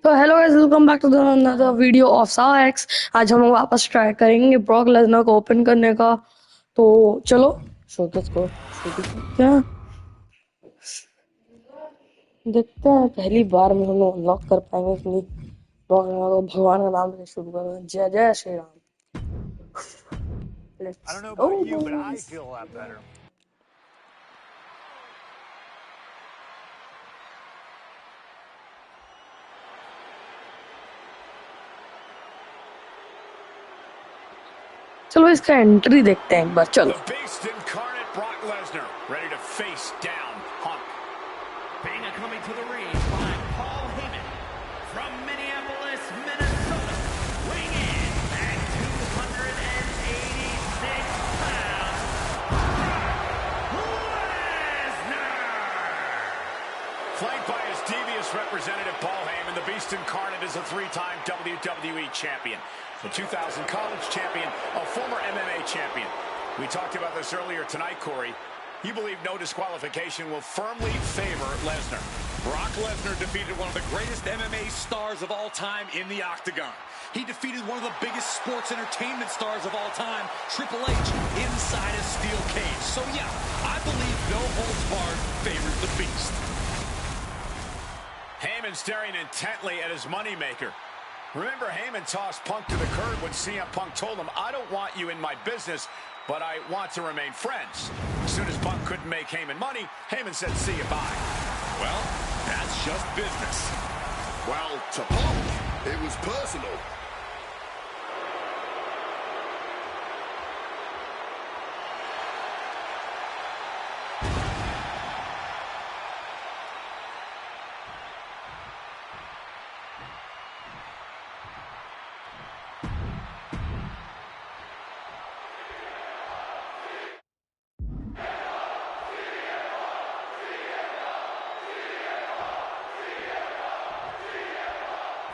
तो hello guys, welcome back to the another video of SaoX। आज हम वापस ट्राई करेंगे ब्रॉक लेसनर को ओपन करने का। तो चलो शोकेस को शुरू करते हैं। देखते हैं पहली बार में हम लोग अनलॉक कर पाएंगे कि नहीं। ब्रॉक लेसनर को भगवान का नाम से शुरू करें। जय जय Shri Ram. I don't know about you, but I feel a lot better. चलो इसका एंट्री देखते हैं एक बार। चलो The beast incarnate Brock Lesnar, ready to face down Punk. Bana coming to the ring by Paul Heyman from Minneapolis, Minnesota, weighing in at 286 pounds, Brock Lesnar. Flanked by his devious representative Paul Heyman, the beast incarnate is a three-time WWE champion, the 2000 college champion, a former MMA champion. We talked about this earlier tonight, Corey. You believe no disqualification will firmly favor Lesnar. Brock Lesnar defeated one of the greatest MMA stars of all time in the octagon. He defeated one of the biggest sports entertainment stars of all time, Triple H, inside a steel cage. So yeah, I believe no holds barred favors the beast. Heyman staring intently at his moneymaker. Remember, Heyman tossed Punk to the curb when CM Punk told him, "I don't want you in my business, but I want to remain friends." As soon as Punk couldn't make Heyman money, Heyman said, "See you, bye." Well, that's just business. Well, to Punk, it was personal.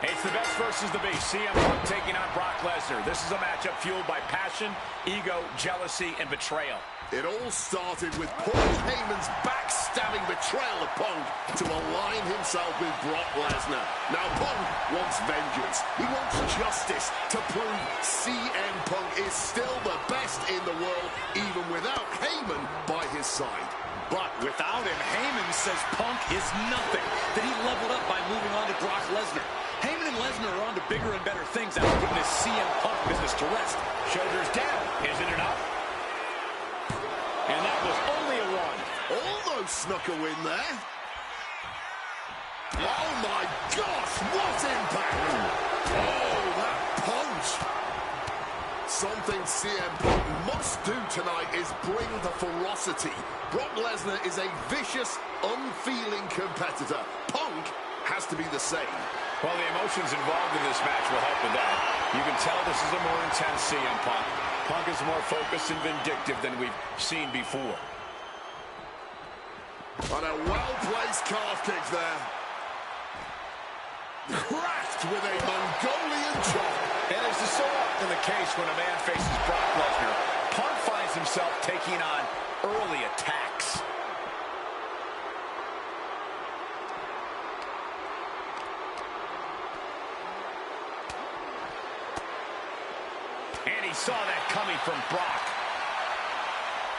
It's the best versus the beast. CM Punk taking on Brock Lesnar. This is a matchup fueled by passion, ego, jealousy, and betrayal. It all started with Paul Heyman's backstabbing betrayal of Punk to align himself with Brock Lesnar. Now Punk wants vengeance. He wants justice to prove CM Punk is still the best in the world, even without Heyman by his side. But without him, Heyman says Punk is nothing, that he leveled up by moving on to Brock Lesnar. Heyman and Lesnar are on to bigger and better things after putting this CM Punk business to rest. Shoulders down. Isn't it up? And that was only a one. Almost snuck a win there. Oh my gosh, what impact! Oh, that punch! Something CM Punk must do tonight is bring the ferocity. Brock Lesnar is a vicious, unfeeling competitor. Punk has to be the same. Well, the emotions involved in this match will help with that. You can tell this is a more intense CM Punk. Punk is more focused and vindictive than we've seen before. And a well-placed calf kick there. Cracked with a Mongolian chop. And as is so often the case when a man faces Brock Lesnar, Punk finds himself taking on early attacks. And he saw that coming from Brock.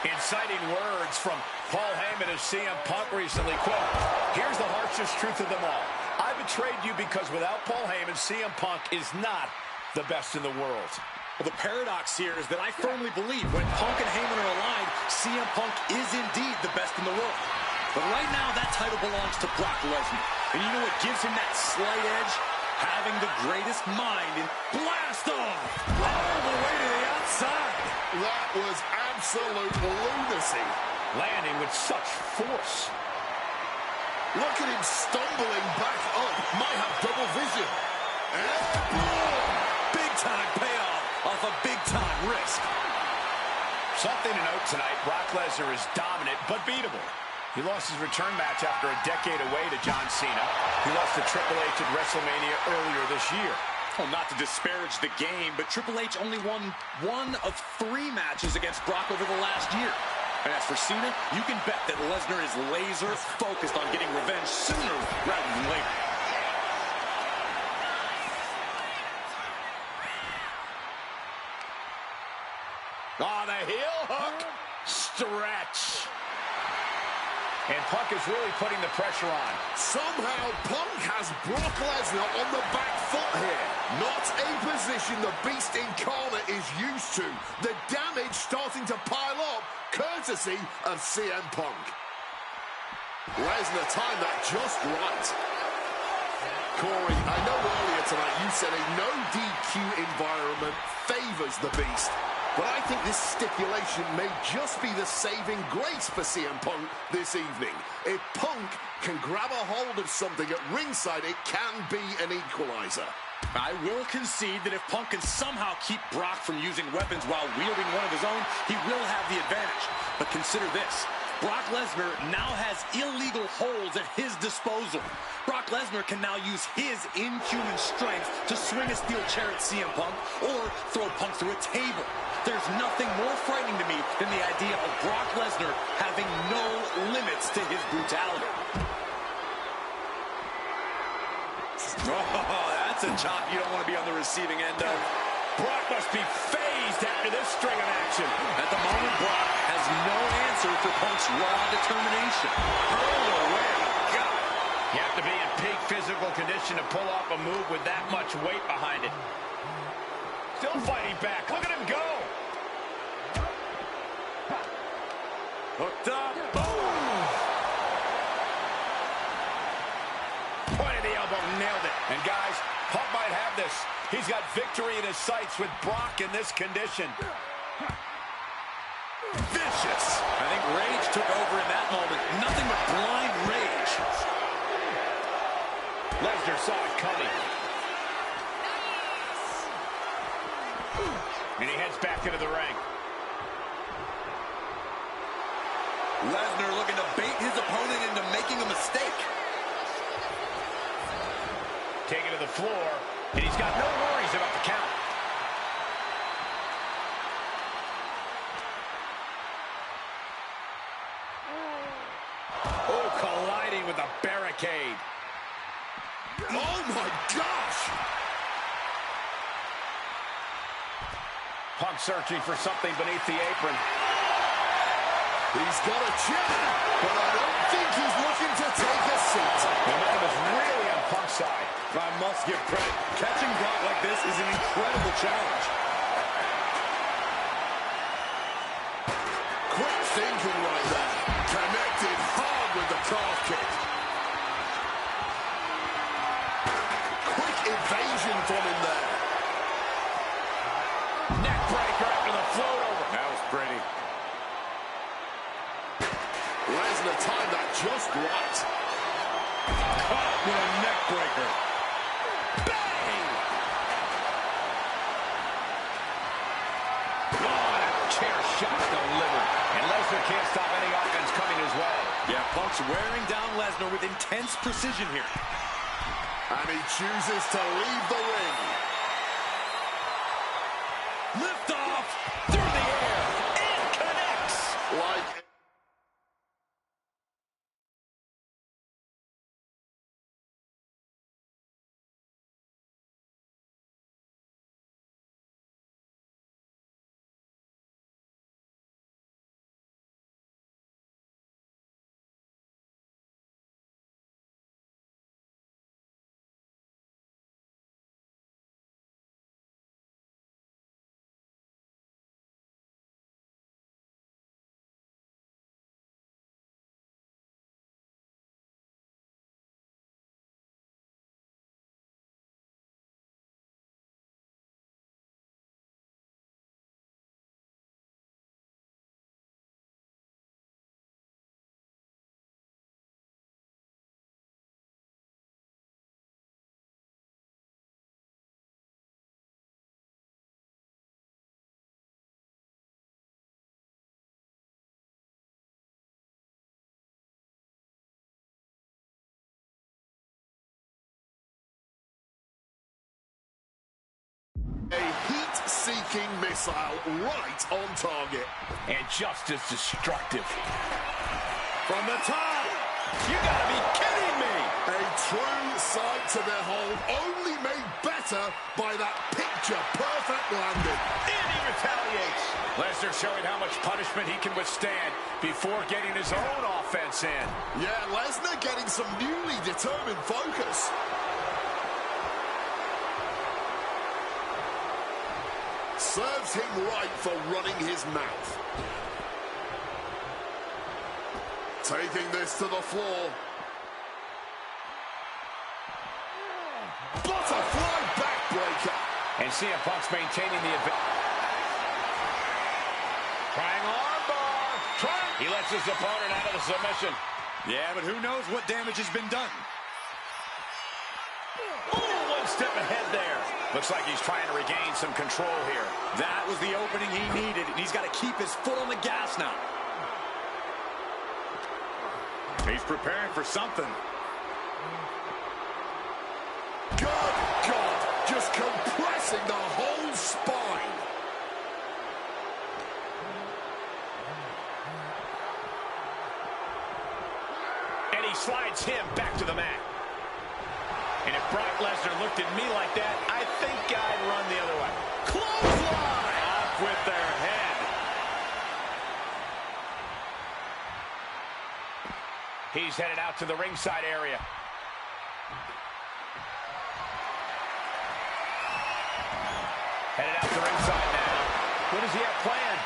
Inciting words from Paul Heyman as CM Punk recently, quote, "Here's the harshest truth of them all. I betrayed you because without Paul Heyman, CM Punk is not the best in the world." Well, the paradox here is that I firmly believe when Punk and Heyman are aligned, CM Punk is indeed the best in the world. But right now, that title belongs to Brock Lesnar. And you know what gives him that slight edge? Having the greatest mind and blast off all the way to the outside. That was absolute lunacy. Landing with such force. Look at him stumbling back up. Might have double vision. And boom! Big time payoff off a big time risk. Something to note tonight, Brock Lesnar is dominant but beatable. He lost his return match after a decade away to John Cena. He lost to Triple H at WrestleMania earlier this year. Well, not to disparage the game, but Triple H only won one of 3 matches against Brock over the last year. And as for Cena, you can bet that Lesnar is laser focused on getting revenge sooner rather than later. Oh, the heel hook. Stretch. And Punk is really putting the pressure on. Somehow, Punk has Brock Lesnar on the back foot here. Not a position the Beast Incarnate is used to. The damage starting to pile up, courtesy of CM Punk. Lesnar timed that just right. Corey, I know earlier tonight you said a no DQ environment favors the Beast. But I think this stipulation may just be the saving grace for CM Punk this evening. If Punk can grab a hold of something at ringside, it can be an equalizer. I will concede that if Punk can somehow keep Brock from using weapons while wielding one of his own, he will have the advantage. But consider this. Brock Lesnar now has illegal holds at his disposal. Brock Lesnar can now use his inhuman strength to swing a steel chair at CM Punk or throw Punk through a table. There's nothing more frightening to me than the idea of Brock Lesnar having no limits to his brutality. Oh, that's a chop you don't want to be on the receiving end of. Brock must be phased after this string of action. At the moment, Brock has no answer for Punk's raw determination. Hurled away. God. You have to be in peak physical condition to pull off a move with that much weight behind it. Still fighting back. Look at him go. Hooked up. Boom. Point of the elbow. Nailed it. And guys, Punk might have this. He's got victory in his sights with Brock in this condition. Vicious. I think rage took over in that moment. Nothing but blind rage. Lesnar saw it coming. And he heads back into the ring. Lesnar looking to bait his opponent into making a mistake. Taken to the floor, and he's got no worries about the count. Oh, colliding with a barricade. Oh my gosh! Punk searching for something beneath the apron. He's got a chair, but I don't think he's looking to take a seat. Momentum is really on Punk's side. I must give credit. Catching Brock like this is an incredible challenge. Quick thinking right there. Connected hard with the calf kick. Quick evasion from him there. Neck breaker after the float over. That was pretty. Lesnar timed that just right. Caught with a neck breaker. Bang! Oh, that chair shot delivered. And Lesnar can't stop any offense coming his way. Yeah, Punk's wearing down Lesnar with intense precision here. And he chooses to leave the ring. Lift off through the air. It connects. Like... A heat-seeking missile right on target. And just as destructive. From the top. You gotta be kidding me! A true sight to behold, only made better by that picture-perfect landing. And he retaliates. Lesnar showing how much punishment he can withstand before getting his own offense in. Yeah, Lesnar getting some newly determined focus. Serves him right for running his mouth. Taking this to the floor. Butterfly backbreaker. And CM Punk's maintaining the advantage. Trying armbar. He lets his opponent out of the submission. Yeah, but who knows what damage has been done. Oh, one step ahead there. Looks like he's trying to regain some control here. That was the opening he needed, and he's got to keep his foot on the gas now. He's preparing for something. Good God, just compressing the whole spine. And he slides him back to the mat. And if Brock Lesnar looked at me like that, I think I'd run the other way. Clothesline! Off with their head. He's headed out to the ringside area. Headed out to ringside now. What does he have planned?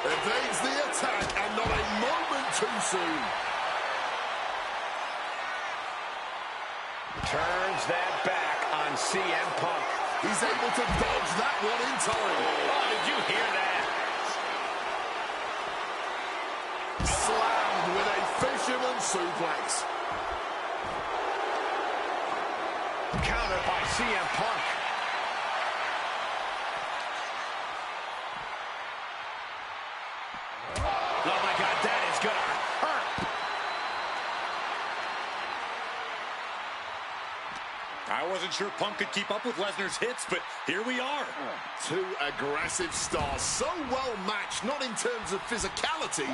Evades the attack and not a moment too soon. Turns that back on CM Punk. He's able to dodge that one in time. Oh, did you hear that? Slammed with a fisherman suplex. Countered by CM Punk. Oh my God, that is gonna hurt. I wasn't sure Punk could keep up with Lesnar's hits, but here we are. Two aggressive stars, so well matched, not in terms of physicality,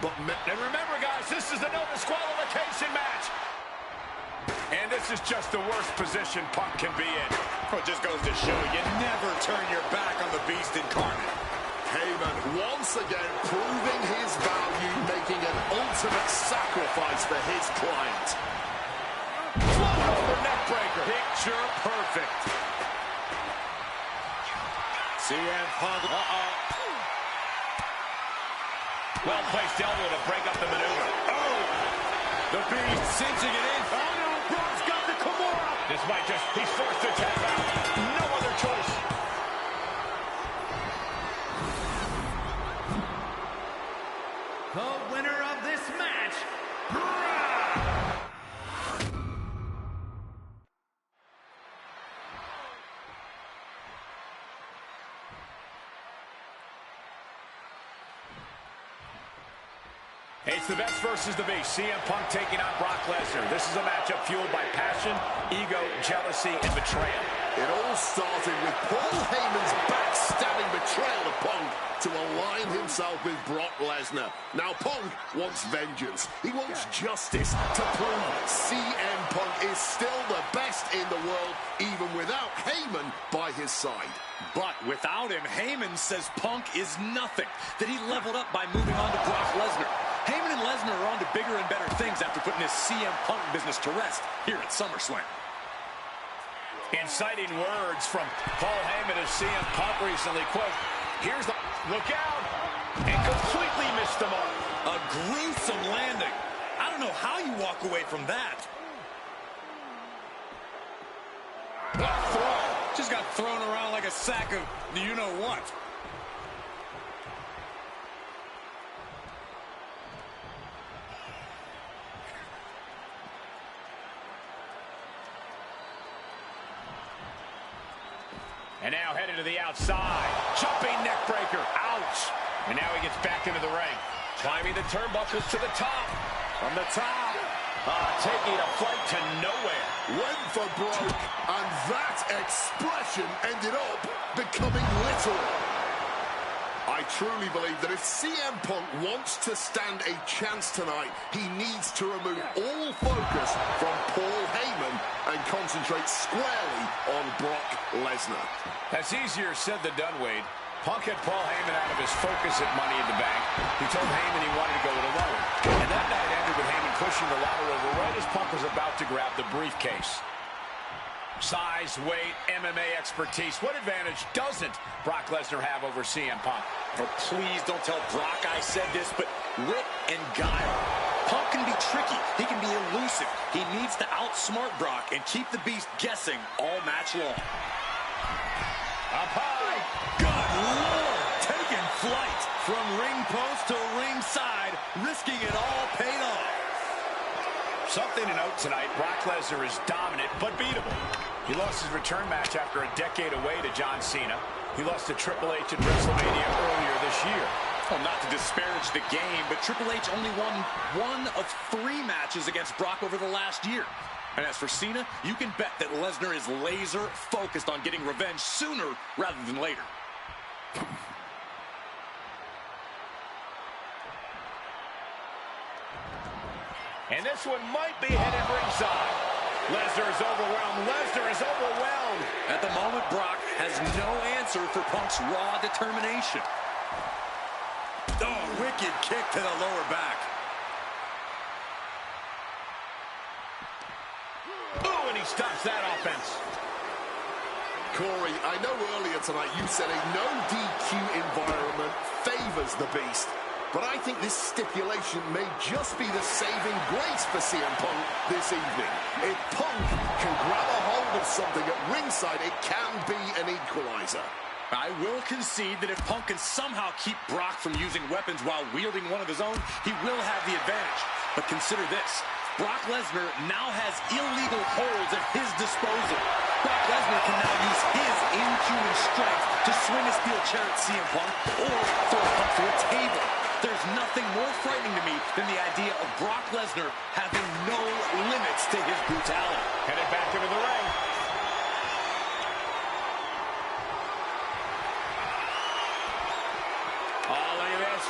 but... And remember, guys, this is the no disqualification match. And this is just the worst position Punk can be in. Well, it just goes to show you never turn your back on the beast incarnate. Heyman once again proving his value, making an ultimate sacrifice for his client. Over neck breaker. Picture perfect. CM Punk. Well-placed elbow to break up the maneuver. Oh! The beast cinching it in. Oh no, Brock's got the Kimura. This might just, he's forced to tap out. No other choice. The winner of this match, Brock. It's the best versus the beast. CM Punk taking on Brock Lesnar. This is a matchup fueled by passion, ego, jealousy, and betrayal. It all started with Paul Heyman's backstabbing betrayal of Punk to align himself with Brock Lesnar. Now Punk wants vengeance. He wants justice to prove CM Punk is still the best in the world, even without Heyman by his side. But without him, Heyman says Punk is nothing, that he leveled up by moving on to Brock Lesnar. Heyman and Lesnar are on to bigger and better things after putting his CM Punk business to rest here at SummerSlam. Inciting words from Paul Heyman as CM Punk recently, quote, here's the, look out, and completely missed the mark. A gruesome landing. I don't know how you walk away from that. Just got thrown around like a sack of you-know-what. And now headed to the outside. Jumping neck breaker. Ouch. And now he gets back into the ring. Climbing the turnbuckles to the top. From the top. Taking a flight to nowhere. Went for broke, and that expression ended up becoming literal. I truly believe that if CM Punk wants to stand a chance tonight, he needs to remove all focus from Paul Heyman and concentrate squarely on Brock Lesnar. That's easier said than done, Wade. Punk had Paul Heyman out of his focus at Money in the Bank. He told Heyman he wanted to go it alone. And that night ended with Heyman pushing the ladder over right as Punk was about to grab the briefcase. Size, weight, MMA expertise. What advantage doesn't Brock Lesnar have over CM Punk? Oh, please don't tell Brock I said this, but wit and guile. Punk can be tricky. He can be elusive. He needs to outsmart Brock and keep the Beast guessing all match long. Up high. Good Lord! Taking flight from ring post to ringside, risking it all paid off. Something to note tonight, Brock Lesnar is dominant but beatable. He lost his return match after a decade away to John Cena. He lost to Triple H at WrestleMania earlier this year. Well, not to disparage the game, but Triple H only won 1 of 3 matches against Brock over the last year. And as for Cena, you can bet that Lesnar is laser focused on getting revenge sooner rather than later. And this one might be headed ringside. Lesnar is overwhelmed. Lesnar is overwhelmed. At the moment, Brock has no answer for Punk's raw determination. Oh, wicked kick to the lower back. Oh, and he stops that offense. Corey, I know earlier tonight you said a no DQ environment favors the Beast. But I think this stipulation may just be the saving grace for CM Punk this evening. If Punk can grab a hold of something at ringside, it can be an equalizer. I will concede that if Punk can somehow keep Brock from using weapons while wielding one of his own, he will have the advantage. But consider this. Brock Lesnar now has illegal holds at his disposal. Brock Lesnar can now use his inhuman strength to swing a steel chair at CM Punk or throw Punk through a table. There's nothing more frightening to me than the idea of Brock Lesnar having no limits to his brutality. Headed back into the ring. Oh, look at this.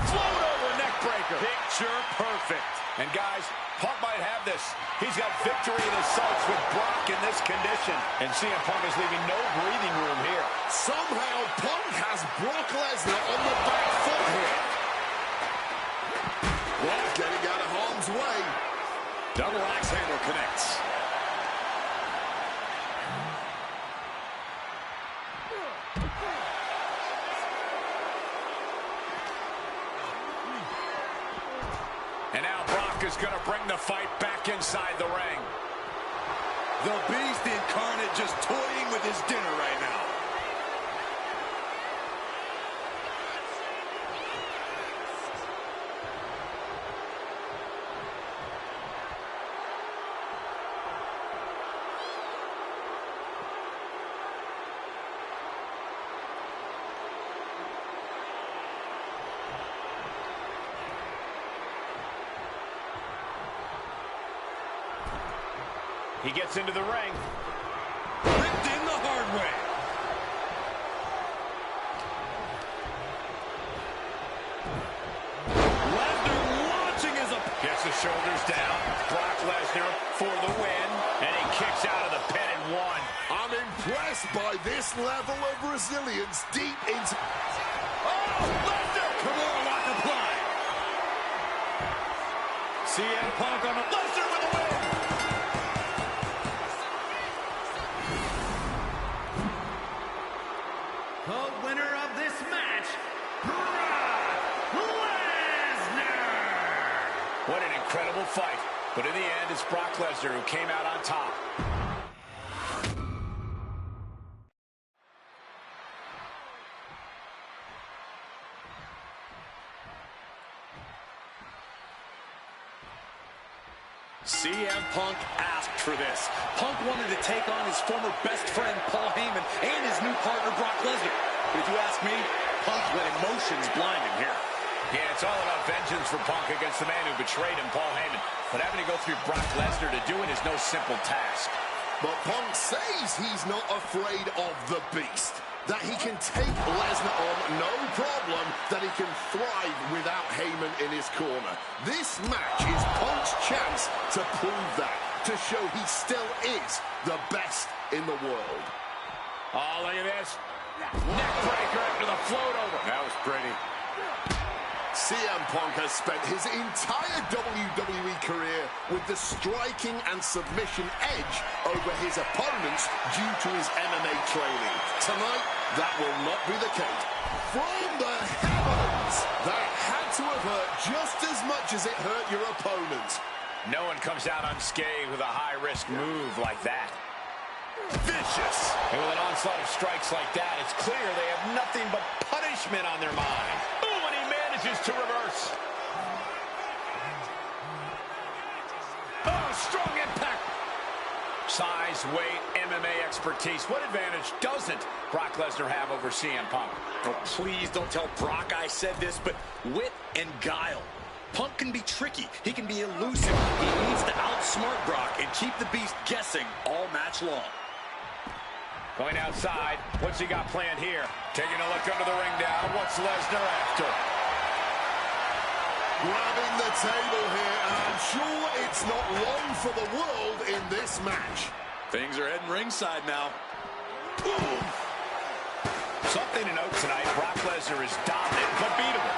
Float over neck breaker. Picture perfect. And guys, Punk might have this. He's got victory in his sights with Brock in this condition. And CM Punk is leaving no breathing room here. Somehow Punk has Brock Lesnar on the back foot here. Brock getting out of harm's way. Double axe handle connects. And now Brock is going to bring the fight back inside the ring. The Beast incarnate just toying with his dinner right now. He gets into the ring. Ripped in the hard way. Lesnar launching his opponent. Gets the shoulders down. Brock Lesnar for the win. And he kicks out of the pin and 1. I'm impressed by this level of resilience deep into... Oh, Lesnar! Kimura lock applied. CM Punk on the Lesnar with the win. The winner of this match, Brock Lesnar! What an incredible fight. But in the end, it's Brock Lesnar who came out on top. CM Punk asked for this. Punk wanted to take on his former best friend, Paul Heyman, and his new partner, Brock Lesnar. But if you ask me, Punk let emotions blind him here. Yeah, it's all about vengeance for Punk against the man who betrayed him, Paul Heyman. But having to go through Brock Lesnar to do it is no simple task. But Punk says he's not afraid of the Beast. That he can take Lesnar on, no problem. That he can thrive without Heyman in his corner. This match is Punk's chance to prove that. To show he still is the best in the world. Oh, look at this. Neck breaker after the float over. That was pretty. CM Punk has spent his entire WWE career with the striking and submission edge over his opponents due to his MMA training. Tonight, that will not be the case. From the heavens, that had to have hurt just as much as it hurt your opponent. No one comes out unscathed with a high-risk move like that. Vicious. And with an onslaught of strikes like that, it's clear they have nothing but punishment on their mind. Ooh, and he manages to reverse. Oh, strong impact. Size, weight, MMA expertise. What advantage doesn't Brock Lesnar have over CM Punk? Oh, please don't tell Brock I said this, but wit and guile. Punk can be tricky. He can be elusive. He needs to outsmart Brock and keep the Beast guessing all match long. Going outside. What's he got planned here? Taking a look under the ring now. What's Lesnar after? Grabbing the table here, and I'm sure it's not long for the world in this match. Things are heading ringside now. Ooh. Something to note tonight. Brock Lesnar is dominant but beatable.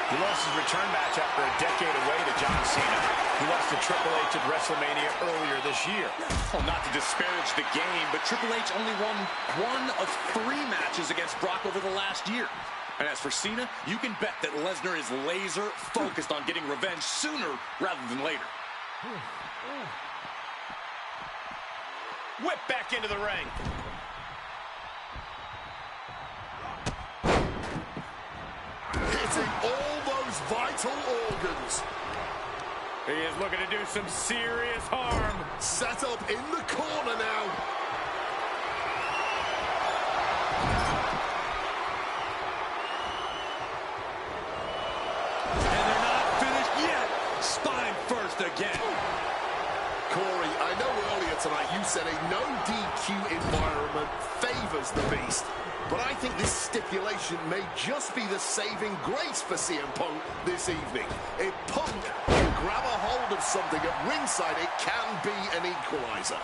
He lost his return match after a decade away to John Cena. He lost to Triple H at WrestleMania earlier this year. Well, not to disparage the game, but Triple H only won 1 of 3 matches against Brock over the last year. And as for Cena, you can bet that Lesnar is laser focused on getting revenge sooner rather than later. Whip back into the ring. Hitting all those vital organs. He is looking to do some serious harm. Set up in the corner now. And they're not finished yet. Spine first again. Corey, I know earlier tonight you said a no DQ environment favors the Beast. But I think this stipulation may just be the saving grace for CM Punk this evening. If Punk can grab a hold of something at ringside, it can be an equalizer.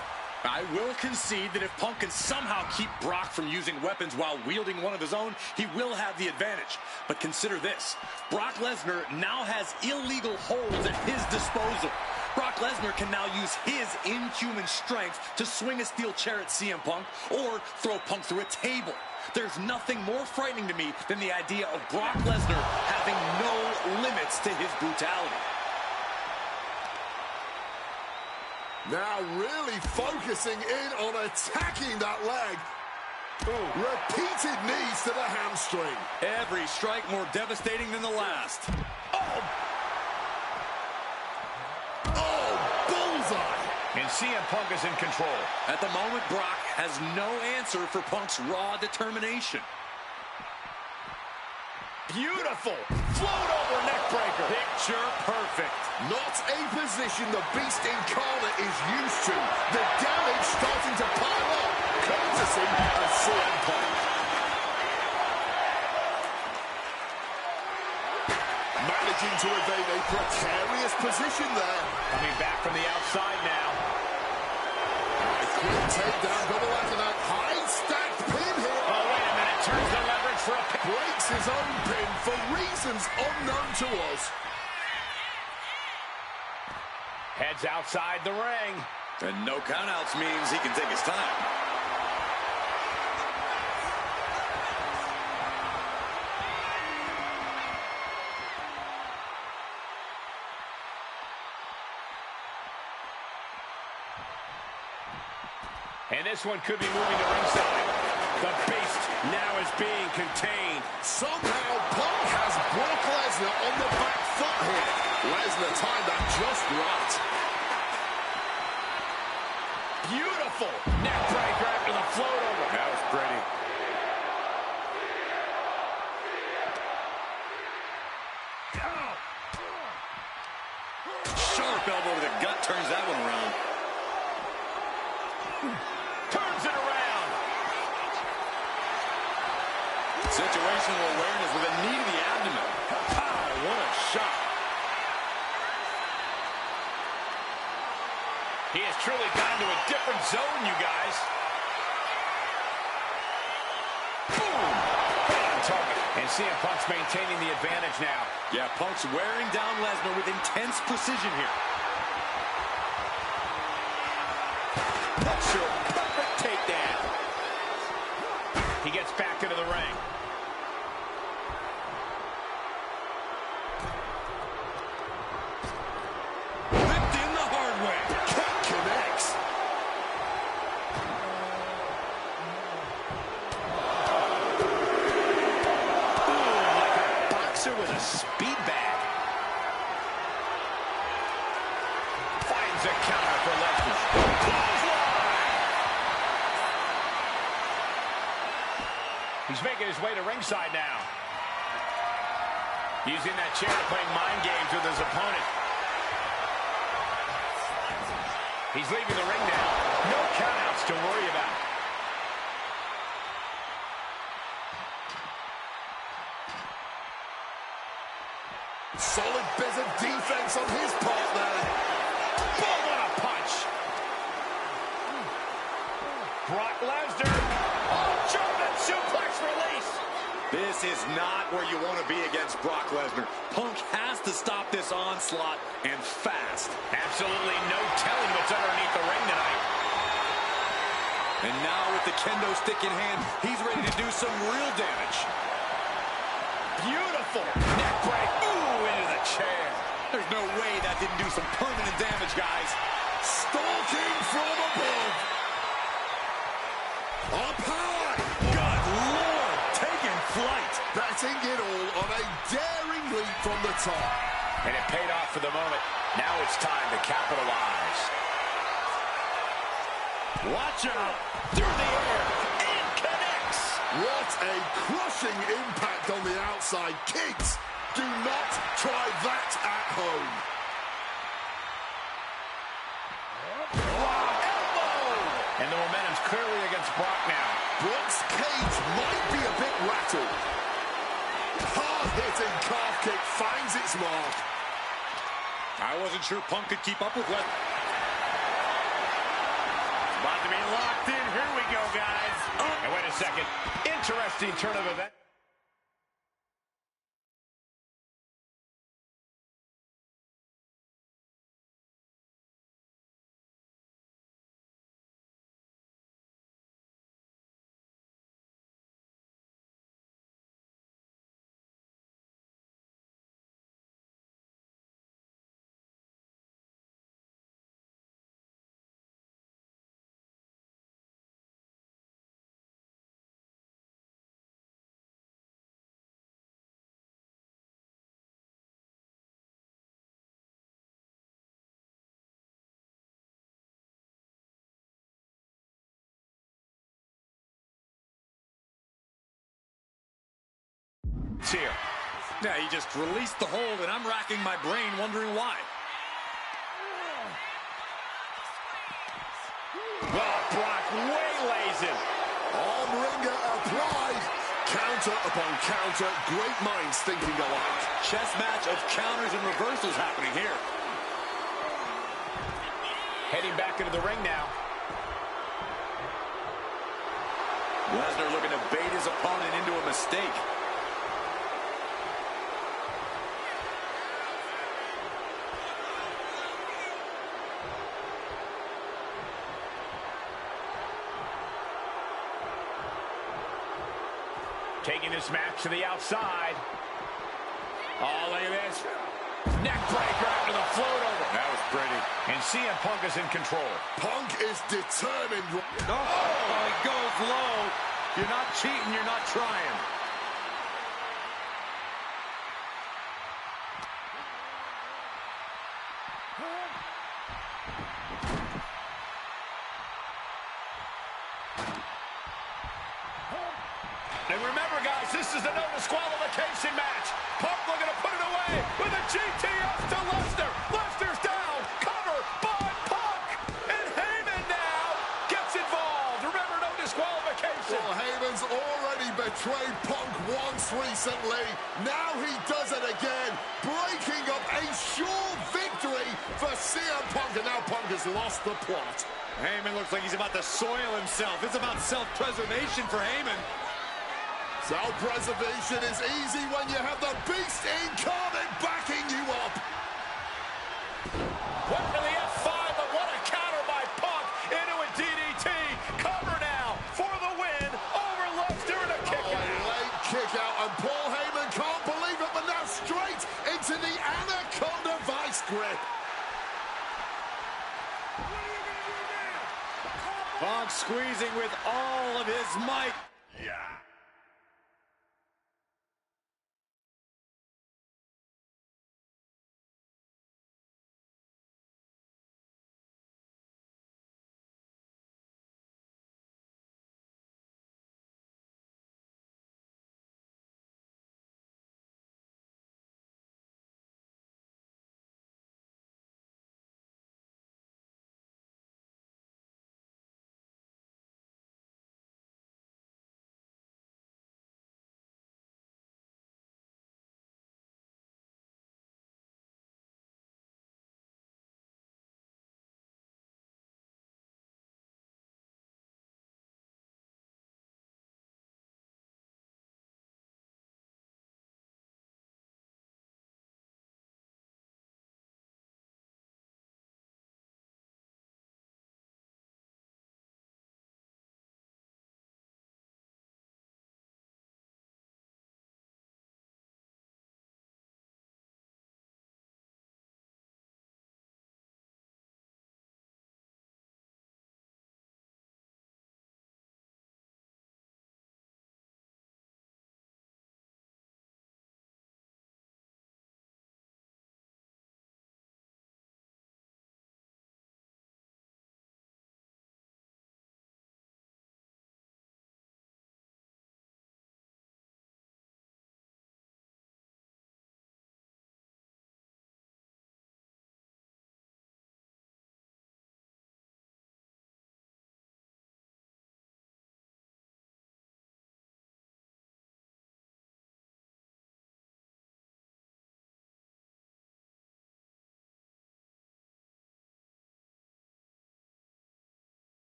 I will concede that if Punk can somehow keep Brock from using weapons while wielding one of his own, he will have the advantage. But consider this. Brock Lesnar now has illegal holds at his disposal. Brock Lesnar can now use his inhuman strength to swing a steel chair at CM Punk or throw Punk through a table. There's nothing more frightening to me than the idea of Brock Lesnar having no limits to his brutality. Now really focusing in on attacking that leg. Ooh. Repeated knees to the hamstring. Every strike more devastating than the last. Oh, bullseye. And CM Punk is in control. At the moment, Brock has no answer for Punk's raw determination. Beautiful. Float over neck breaker. Picture perfect. Not a position the Beast Incarnate is used to. The damage starting to pile up, courtesy of CM Punk. Managing to evade a precarious position there. Coming back from the outside now. Quick takedown, double after that. High stacked pin here. Oh, wait a minute. Turns the leverage for a pin. Breaks his own pin for reasons unknown to us. Heads outside the ring. And no countouts means he can take his time. And this one could be moving to ringside. The Beast now is being contained. Somehow, Punk has Brock Lesnar on the back foot here. Lesnar timed that just right. Beautiful neck breaker after the float over. That was pretty. Sharp elbow to the gut turns that one around. Turns it around. Situational awareness with a knee to the abdomen. Pow, what a shot. He has truly gone to a different zone, you guys. Boom! And CM Punk's maintaining the advantage now. Yeah, Punk's wearing down Lesnar with intense precision here. Picture perfect takedown. He gets back into the ring. Whipped in the hard way. Kick connects. With a speed bag. Finds a counter for Lesnar. He's making his way to ringside now. Using that chair to play mind games with his opponent. He's leaving the ring now. No countouts to worry about. Solid bit of defense on his part there. Boom, what a punch. Brock Lesnar. Oh, German suplex release. This is not where you want to be against Brock Lesnar. Punk has to stop this onslaught, and fast. Absolutely no telling what's underneath the ring tonight. And now with the kendo stick in hand, he's ready to do some real damage. Beautiful neck break. Ooh, into the chair. There's no way that didn't do some permanent damage, guys. Stalking from above. Up high. Good Lord, taking flight. Betting it all on a daring leap from the top. And it paid off for the moment. Now it's time to capitalize. Watch out. Through the air. And connects. What a crushing impact on the outside. Kids, do not try that at home. Wow, elbow. And the momentum's clearly against Brock now. Brock's cage might be a bit rattled. Hard-hitting calf kick finds its mark. I wasn't sure Punk could keep up with Lesnar. About to be locked in. Here we go, guys. And wait a second. Interesting turn of events. Here. Yeah, he just released the hold, and I'm racking my brain wondering why. Well, Brock waylays him. Armringer applied. Counter upon counter. Great minds thinking alike. Chess match of counters and reversals happening here. Heading back into the ring now. Lesnar looking to bait his opponent into a mistake. Taking this match to the outside. Oh, look at this. Neck breaker after the float over. That was pretty. And CM Punk is in control. Punk is determined. Oh, he goes low. You're not cheating, you're not trying. And remember, guys, this is a no disqualification match. Punk looking to put it away with a GTS to Lesnar. Lesnar's down. Cover by Punk. And Heyman now gets involved. Remember, no disqualification. Well, Heyman's already betrayed Punk once recently. Now he does it again, breaking up a sure victory for CM Punk. And now Punk has lost the plot. Heyman looks like he's about to soil himself. It's about self-preservation for Heyman. Self-preservation is easy when you have the beast incarnate backing you up. Went for the F5, but what a counter by Punk into a DDT. Cover now for the win over Lesnar and a kick out. Late kick out, and Paul Heyman can't believe it, but now straight into the Anaconda vice grip. Punk squeezing with all of his might. Yeah.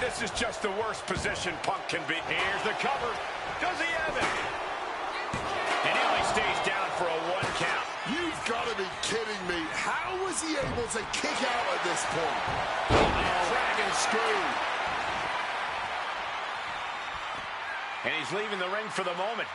This is just the worst position Punk can be. Here's the cover. Does he have it? And he only stays down for a 1 count. You've got to be kidding me. How was he able to kick out at this point? Dragon screw. And he's leaving the ring for the moment.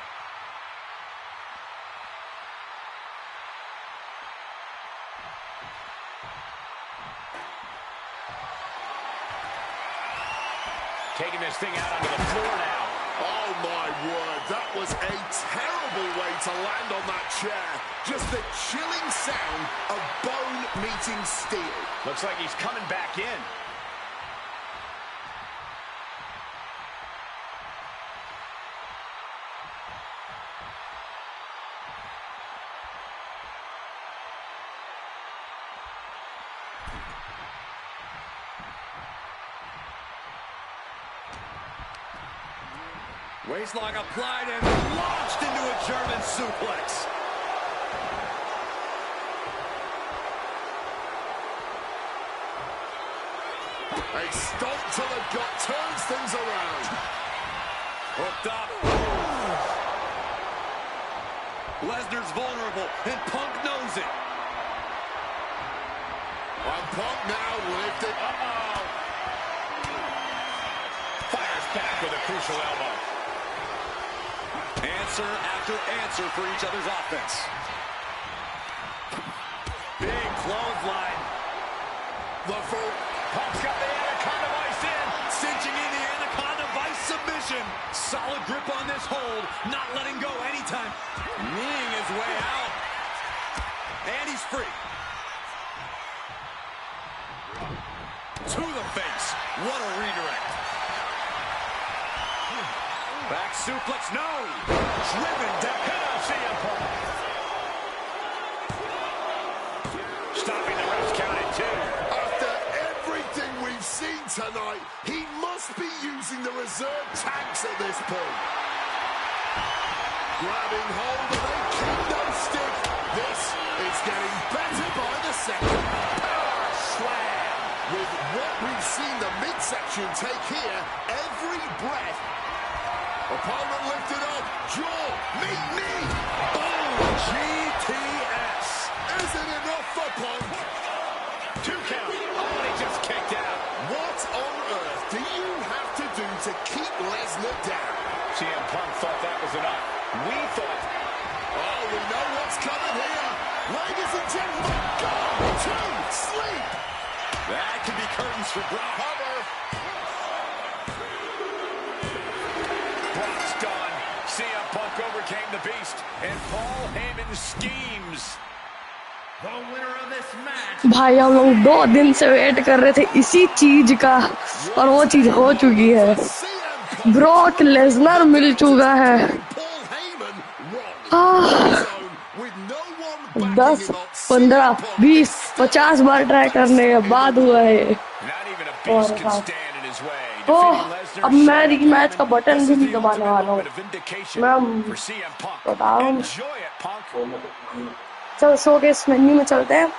Taking this thing out onto the floor now. Oh, my word. That was a terrible way to land on that chair. Just the chilling sound of bone meeting steel. Looks like he's coming back in. Waistlock applied and launched into a German suplex. A stomp to the gut turns things around. Hooked up. Lesnar's vulnerable, and Punk knows it. And Punk now lifted. Fires back with a crucial elbow. Answer after answer for each other's offense. Big clothesline. The full. Punk's got the Anaconda Vice in. Cinching in the Anaconda Vice submission. Solid grip on this hold. Not letting go anytime. Kneeing his way out. And he's free. To the face. What a redirect. Back suplex, no! Driven down. CM Punk. Stopping the ref's count at 2. After everything we've seen tonight, he must be using the reserve tanks at this point. Grabbing hold of a kendo stick. This is getting better by the second. Power slam. With what we've seen the midsection take here, every breath. Opponent lifted up. Jaw. Meet knee. Oh, GTS. Is it enough for Punk? 2 count. Oh, and he just kicked out. What on earth do you have to do to keep Lesnar down? CM Punk thought that was enough. We thought. Oh, we know what's coming here. Ladies and gentlemen, go to sleep. That could be curtains for Brock. Cover. Brock's gone. CM Punk overcame the beast. And Paul Heyman schemes. The winner of this match. भाई हम लोग 2 दिन से wait कर रहे थे इसी चीज का और वो चीज हो चुकी है ब्रॉक लेसनर मिल चुका है Paul Heyman wrong. Ah, With no one 10 backing him up, 15 20 50 bar try करने के बाद हुआ है Not even a beast can stand in his way. Oh Defeating Lesnar अब मैं रीमैच का बटन भी नहीं दबाने वाला हूँ moment of vindication मैं for CM Punk. बताओ Enjoy it, Punk. चल शोकेस मेन्यू में चलते हैं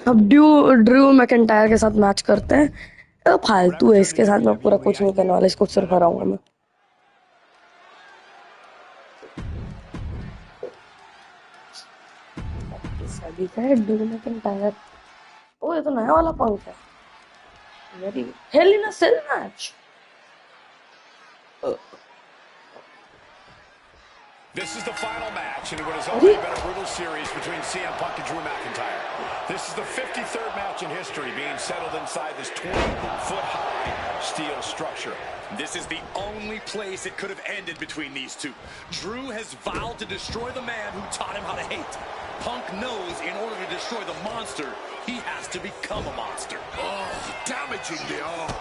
अब ड्रू मैकिंटायर के साथ मैच करते हैं तो फालतू है इसके साथ मैं पूरा कुछ नहीं करने वाला इसको सिर्फ हराऊंगा मैं सभी का है ड्रू मैकिंटायर ओ ये तो नया वाला पंख है very hail in a sale match This is the final match in what has already been a brutal series between CM Punk and Drew McIntyre. This is the 53rd match in history being settled inside this 20-foot-high steel structure. This is the only place it could have ended between these two. Drew has vowed to destroy the man who taught him how to hate. Punk knows in order to destroy the monster, he has to become a monster. Oh, damaging the arm.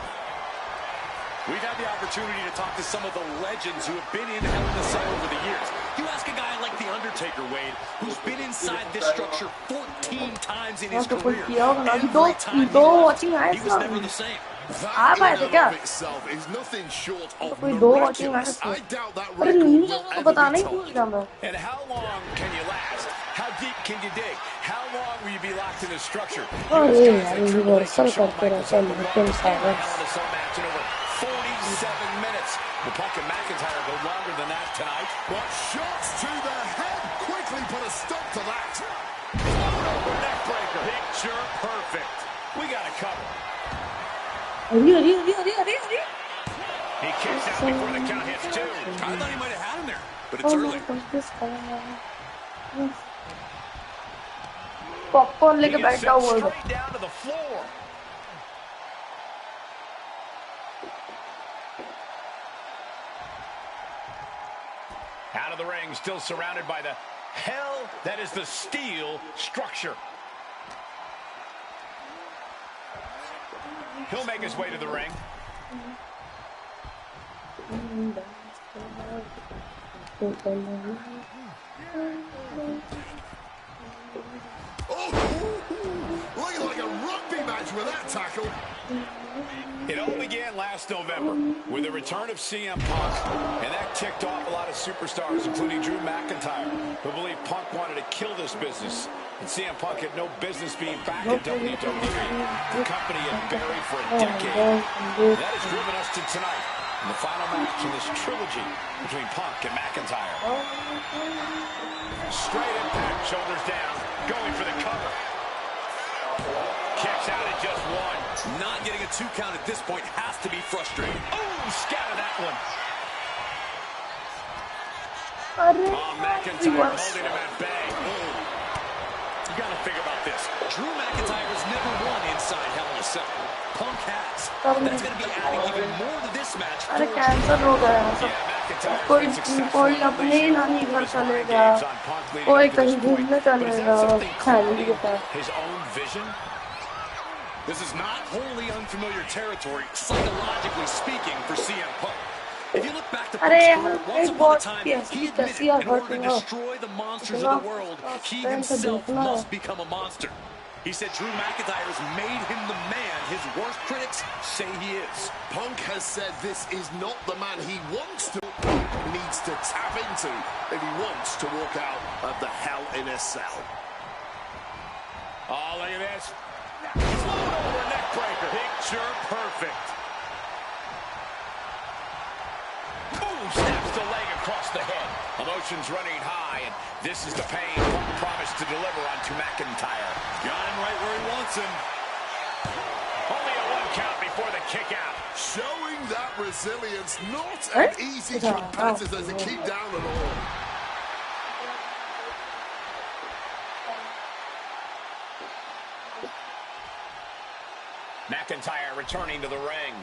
We've had the opportunity to talk to some of the legends who have been in Hell in a Cell over the years. You ask a guy like The Undertaker, Wade, who's been inside this structure 14 times in his career. Every time he was never the same. That आप in आए थे and क्या? of itself is nothing short तो of कोई दो watching आए miraculous. थे। I doubt that अरे record न्यूज़ will तो ever be बताना ही भूल topped. गया मैं। And how long can you last? How deep can you dig? How long will you be locked in this structure? You अरे ask guys यार like Triple H universal and Shawn करते Michaels रहते हैं have the लेकिन longest ever Hell in a Cell match in over 47 minutes. Will Punk and McIntyre go longer than that tonight? But shots to the head quickly put a stop to that. Over neck breaker. Picture perfect. We got it covered. अरे He kicks out before the count hits two. I thought he might have had him there, but it's Oh early. my God, this guy. Popcorn He लेके gets बैठा sent हुआ है। straight down to the floor. Out of the ring, still surrounded by the hell that is the steel structure. He'll make his way to the ring. Looking like a rugby match with that tackle. It all began last November with the return of CM Punk, and that ticked off a lot of superstars, including Drew McIntyre, who believed Punk wanted to kill this business, and CM Punk had no business being back in WWE, the company had buried for a decade. That has driven us to tonight, in the final match in this trilogy between Punk and McIntyre. Straight impact, shoulders down, going for the cover. Kicks out at just one. Not getting a 2 count at this point has to be frustrating. Oh, scattered that one. अरे Oh, McIntyre holding him at bay. Oh. You got to think about this. Drew McIntyre has never won inside Hell in a Cell. Punk has. That's going to be adding even more to this match. अरे cancer हो गया सब। Yeah, McIntyre's कोई been successful कोई in अपने ही unleashing नानी all घर of his mind चलेगा, games on Punk leading कोई up to कहीं this point. घूमने But is that चलेगा something फैमिली के clouding साथ। his own vision? This is not wholly unfamiliar territory, psychologically speaking, for CM Punk. If you look back to अरे Punk's यार career, once एक upon a बहुत time, कैसी he कैसी admitted in hurt order to ना destroy the monsters इतना of the world, he time से himself देखना है। must become a monster. He said Drew McIntyre has made him the man his worst critics say he is. Punk has said this is not the man he wants to, needs to tap into if he wants to walk out of the Hell in a Cell. Oh, look at this. Float over neck breaker. Picture perfect. Ooh, snaps the leg across the head. Emotions running high, and this is the pain Punk promised to deliver onto McIntyre. Got him right where he wants him. Only a 1 count before the kick out. Showing that resilience, not an easy competitor to keep down at all. McIntyre returning to the ring.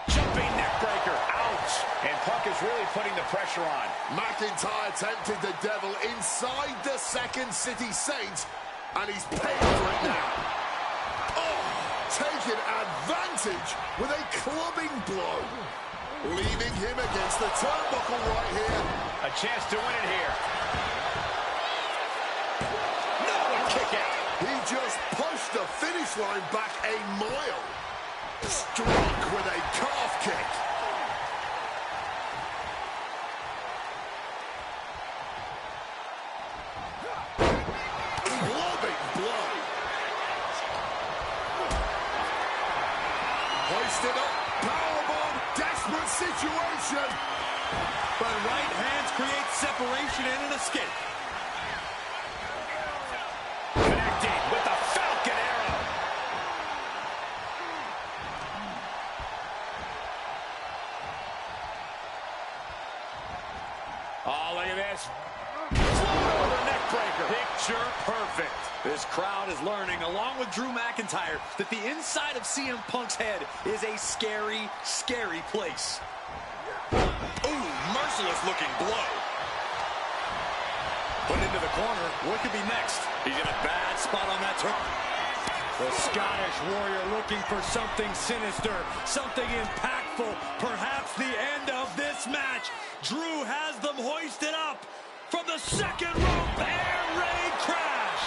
Jumping neck breaker. Ouch. And Punk is really putting the pressure on. McIntyre tempted the devil inside the Second City Saints, and he's paying for it now. Oh, taking advantage with a clubbing blow. Leaving him against the turnbuckle right here. A chance to win it here. No, a kick out. He just pushed the finish line back a mile. Struck with a calf kick. Clubbing blow. Hoisted up. Powerbomb. Desperate situation. But right hands create separation and an escape. Connecting with the Falcon Arrow. Oh, look at this. Float over neck breaker. Picture perfect. This crowd is learning, along with Drew McIntyre, that the inside of CM Punk's head is a scary, scary place. Ooh, merciless looking blow. Put into the corner. What could be next? He's in a bad spot on that turn. The Scottish Warrior looking for something sinister, something impactful, perhaps the end of this match. Drew has them hoisted up from the second rope. Air raid crash.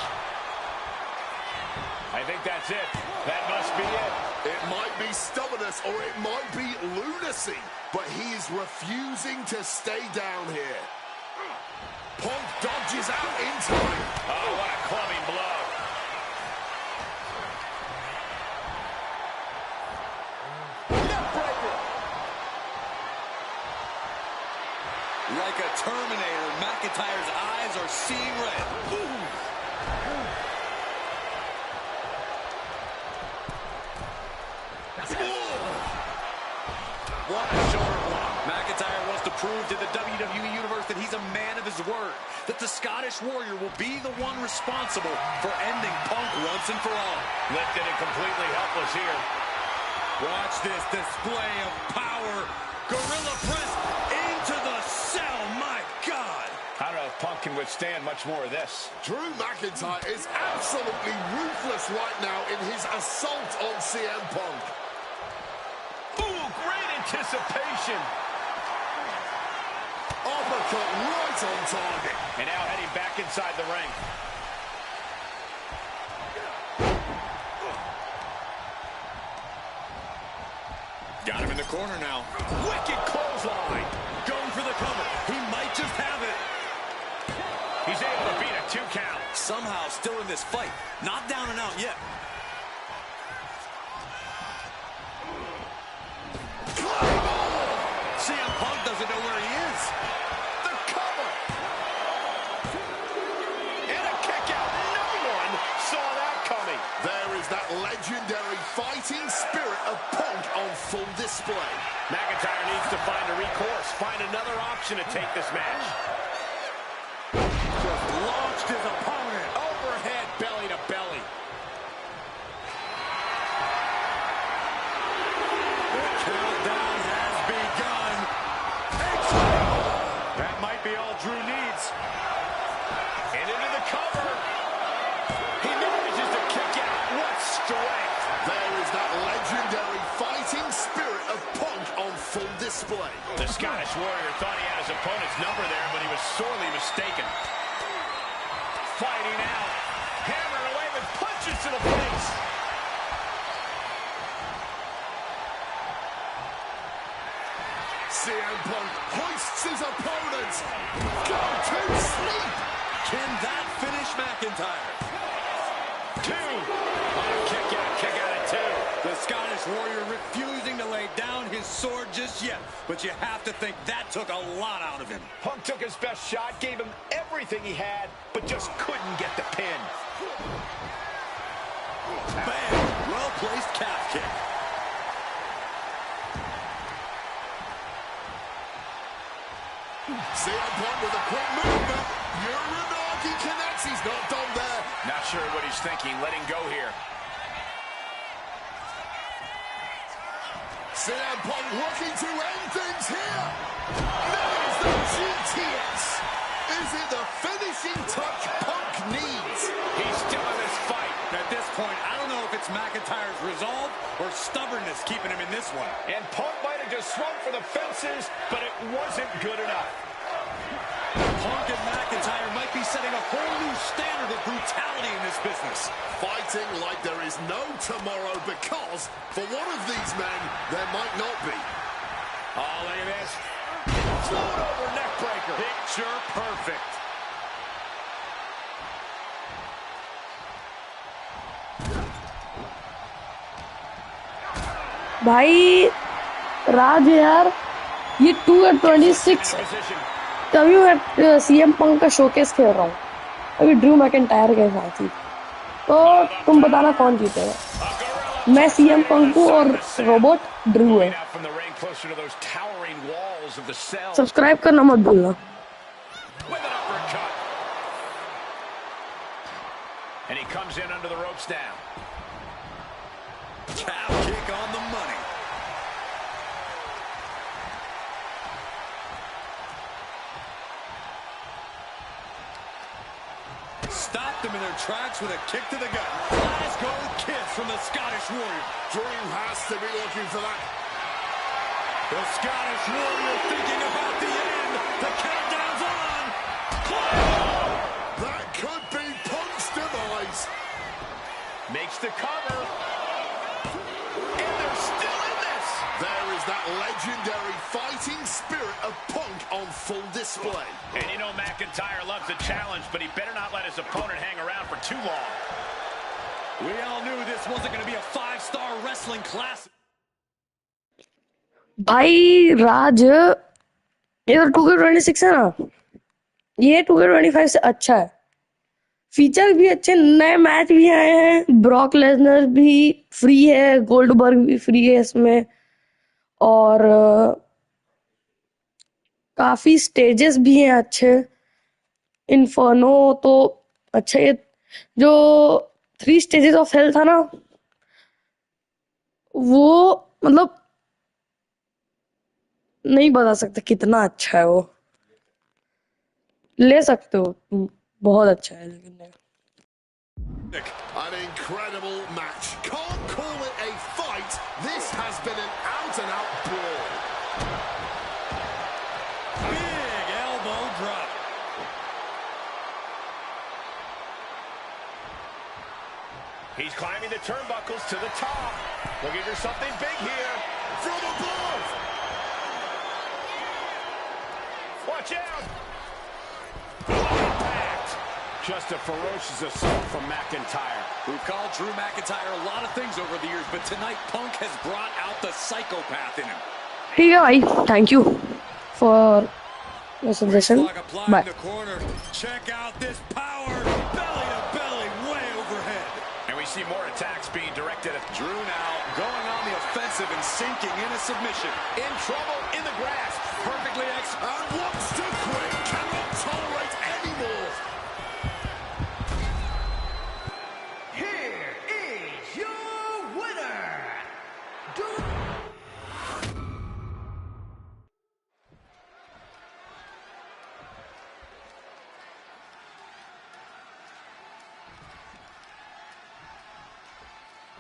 I think that's it. That must be it. It might be stubbornness or it might be lunacy, but he is refusing to stay down here. Punk dodges out in time. Oh, what a clubbing blow. Neckbreaker. Like a Terminator, McIntyre's eyes are seeing red. What a shoulder block. McIntyre wants to prove to the WWE Universe that he's a man of his word, that the Scottish Warrior will be the one responsible for ending Punk once and for all. Lifted and completely helpless here. Watch this display of power. Gorilla press into the cell. My God. I don't know if Punk can withstand much more of this. Drew McIntyre is absolutely ruthless right now in his assault on CM Punk. Ooh, great anticipation. Uppercut right on target. And now heading back inside the ring. Got him in the corner now. Wicked clothesline. Going for the cover. He might just have it. He's able to beat a 2 count. Somehow still in this fight. Not down and out yet. CM Punk doesn't know where he is. The cover. And a kick out. No one saw that coming. There is that legendary fighting spirit of Punk on full display. McIntyre needs to find a recourse, find another option to take this match. Just launched his opponent. Overhead, belly to belly. The countdown has begun. That might be all Drew needs. And into the cover. He manages to kick out. What strength. There is that legendary fighting spirit of Punk on full display. The Scottish Warrior thought he had his opponent's number there, but he was sorely mistaken. Fighting out. Hammering away with punches to the face. CM Punk hoists his opponent. Go to sleep. Can that finish McIntyre? 2. Oh, kick out at 2. The Scottish Warrior refusing to lay down his sword just yet. But you have to think that took a lot out of him. Punk took his best shot, gave him everything he had, but just couldn't get the pin. Bam! Well-placed calf kick. CM Punk with a quick movement. Uranagi connects. He's not done there. Not sure what he's thinking, letting go here. CM Punk looking to end things here. There's the GTS. Is it the finishing touch Punk needs? He's still in this fight. At this point, I don't know if it's McIntyre's resolve or stubbornness keeping him in this one. And Punk might have just swung for the fences, but it wasn't good enough. Punk and McIntyre might be setting a whole new standard of brutality in this business. Fighting like there is no tomorrow because for one of these men, there might not be. Oh, look at this. Float over neck breaker. Picture perfect. भाई राज यार ये 2K26 तभी मैं CM Punk का showcase खेल रहा हूँ अभी ड्रू मैकिंटायर के साथ ही तो तुम बताना कौन जीतेगा मैं सीएम पंक हूँ और रोबोट ड्रू है सब्सक्राइब करना मत भूलना And he comes in under the ropes now. Calf kick on the money. Stopped them in their tracks with a kick to the gut. Glasgow kiss from the Scottish Warrior. Drew has to be looking for that. The Scottish Warrior thinking about the end. The countdown's on. That could be Punk's demise. Makes the cover. And they're still in this. There is that legendary fighting spirit of Punk on full display. And you know McIntyre loves a challenge, but he better not let his opponent hang around for too long. We all knew this wasn't going to be a 5-star wrestling class. भाई राज, ये तो 2K26 है ना, ये 2K25 से अच्छा है. Feature भी अच्छे, नए मैच भी आए हैं. ब्रॉक लेसनर भी फ्री है, गोल्डबर्ग भी फ्री है इसमें, और काफी स्टेजेस भी हैं अच्छे. इन्फर्नो तो अच्छा, ये जो 3 स्टेजेस ऑफ हेल था ना, वो मतलब नहीं बता सकते कितना अच्छा है. वो ले सकते हो, बहुत अच्छा है. लेकिन An incredible match. Can't call it a fight. This has been an out-and-out brawl. Big elbow drop. He's climbing the turnbuckles to the top. Looking for something big here. From above. Watch out. Impact. Just a ferocious assault from McIntyre. We've called Drew McIntyre a lot of things over the years, but tonight Punk has brought out the psychopath in him. ठीक है भाई, thank you for your suggestion. Bye. Check out this power, belly to belly, way overhead. And we see more attacks being directed at Drew now going on the offensive and sinking in a submission. in trouble in the grass. Perfectly And wants to quit. Cannot tolerate anymore. Here is your winner.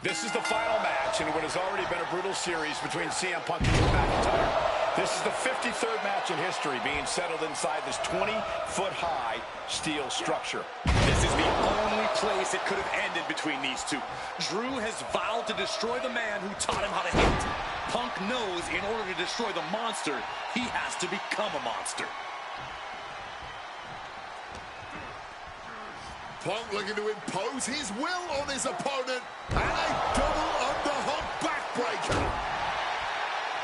This is the final match in what has already been a brutal series between CM Punk and Drew McIntyre. This is the 53rd match in history being settled inside this 20-foot-high steel structure. This is the only place it could have ended between these two. Drew has vowed to destroy the man who taught him how to hit. Punk knows in order to destroy the monster, he has to become a monster. Punk looking to impose his will on his opponent. And a double underhook backbreaker.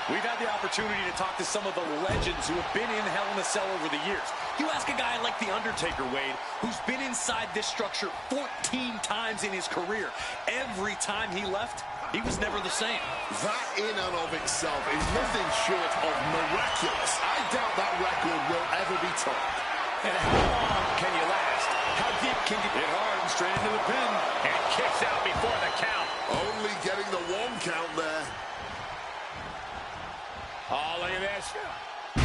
We've had the opportunity to talk to some of the legends who have been in Hell in a Cell over the years. You ask a guy like The Undertaker, Wade, who's been inside this structure 14 times in his career. Every time he left, he was never the same. That in and of itself is nothing short of miraculous. I doubt that record will ever be topped. And how long can you last? How deep can you Hit hard and straight into the pin. And kicks out before the count. Only getting the 1 count there. Oh, look at this.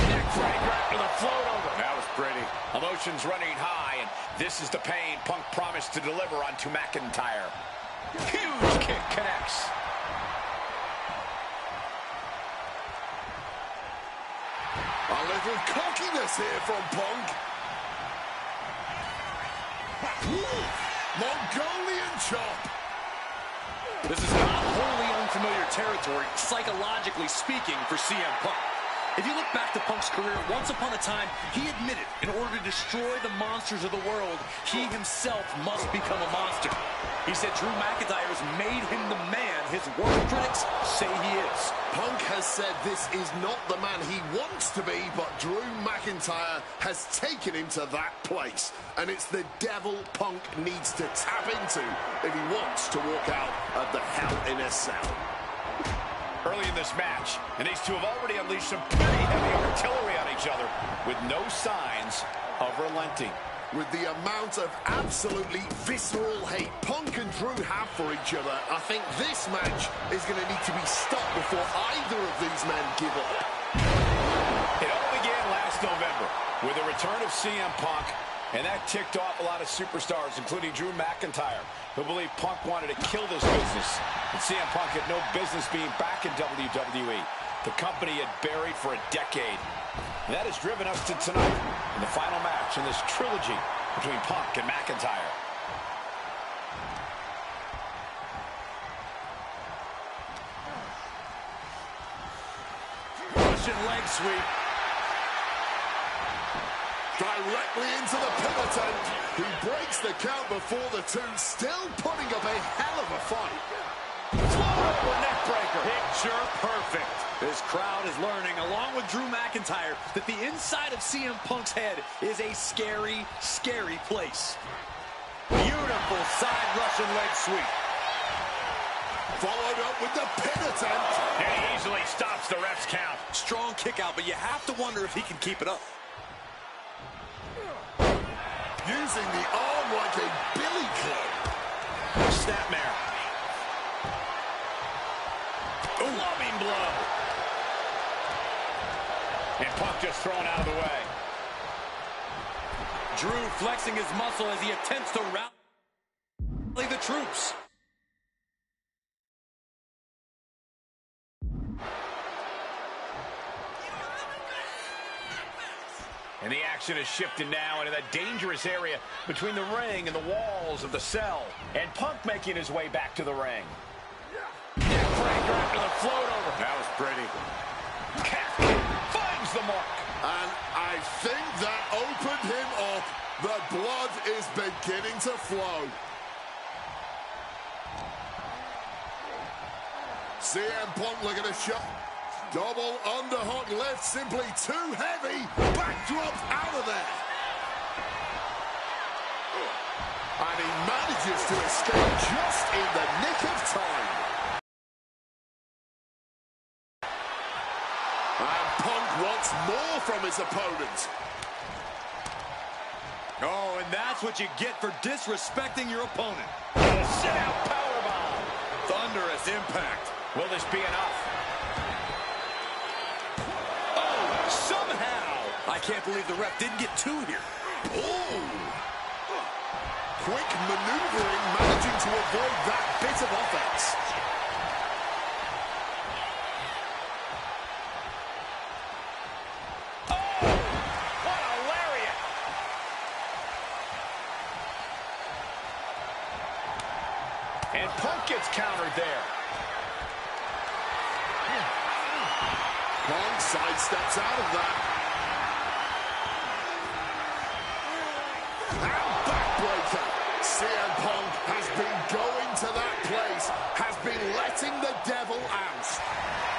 Neck break right to the float over. That was pretty. Emotions running high, and this is the pain Punk promised to deliver onto McIntyre. Huge kick connects. A little cockiness here from Punk. Mongolian chop. This is not wholly unfamiliar territory, psychologically speaking, for CM Punk. If you look back to Punk's career, once upon a time, he admitted in order to destroy the monsters of the world, he himself must become a monster. He said Drew McIntyre has made him the man his worst critics say he is. Punk has said this is not the man he wants to be, but Drew McIntyre has taken him to that place. And it's the devil Punk needs to tap into if he wants to walk out of the Hell in a Cell. Early in this match, and these two have already unleashed some pretty heavy artillery on each other with no signs of relenting. With the amount of absolutely visceral hate Punk and Drew have for each other, I think this match is going to need to be stopped before either of these men give up. It all began last November with the return of CM Punk, and that ticked off a lot of superstars, including Drew McIntyre, who believed Punk wanted to kill this business. And CM Punk had no business being back in WWE. The company had buried for a decade. And that has driven us to tonight in the final match in this trilogy between Punk and McIntyre. Russian leg sweep. Directly into the pin attempt. He breaks the count before the two, still putting up a hell of a fight. Floor neck breaker. Picture perfect. This crowd is learning, along with Drew McIntyre, that the inside of CM Punk's head is a scary, scary place. Beautiful side Russian leg sweep. Followed up with the pin attempt. And he easily stops the ref's count. Strong kick out, but you have to wonder if he can keep it up. Using the arm like a billy club. Snapmare. Loving blow. And Punk just thrown out of the way. Drew flexing his muscle as he attempts to rally the troops. And the action is shifted now into that dangerous area between the ring and the walls of the cell. And Punk making his way back to the ring. Neckbreaker after the float over. That was pretty. Calf kick finds the mark. And I think that opened him up. The blood is beginning to flow. CM Punk looking to shot. Double underhook lift, simply too heavy. Backdropped out of there. And he manages to escape just in the nick of time. And Punk wants more from his opponent. Oh, and that's what you get for disrespecting your opponent. Sit-out powerbomb. Thunderous impact. Will this be enough? Oh, somehow. I can't believe the ref didn't get two here. Oh! Quick maneuvering, managing to avoid that bit of offense. And Punk gets countered there. Punk sidesteps out of that. And backbreaker. CM Punk has been going to that place, has been letting the devil out.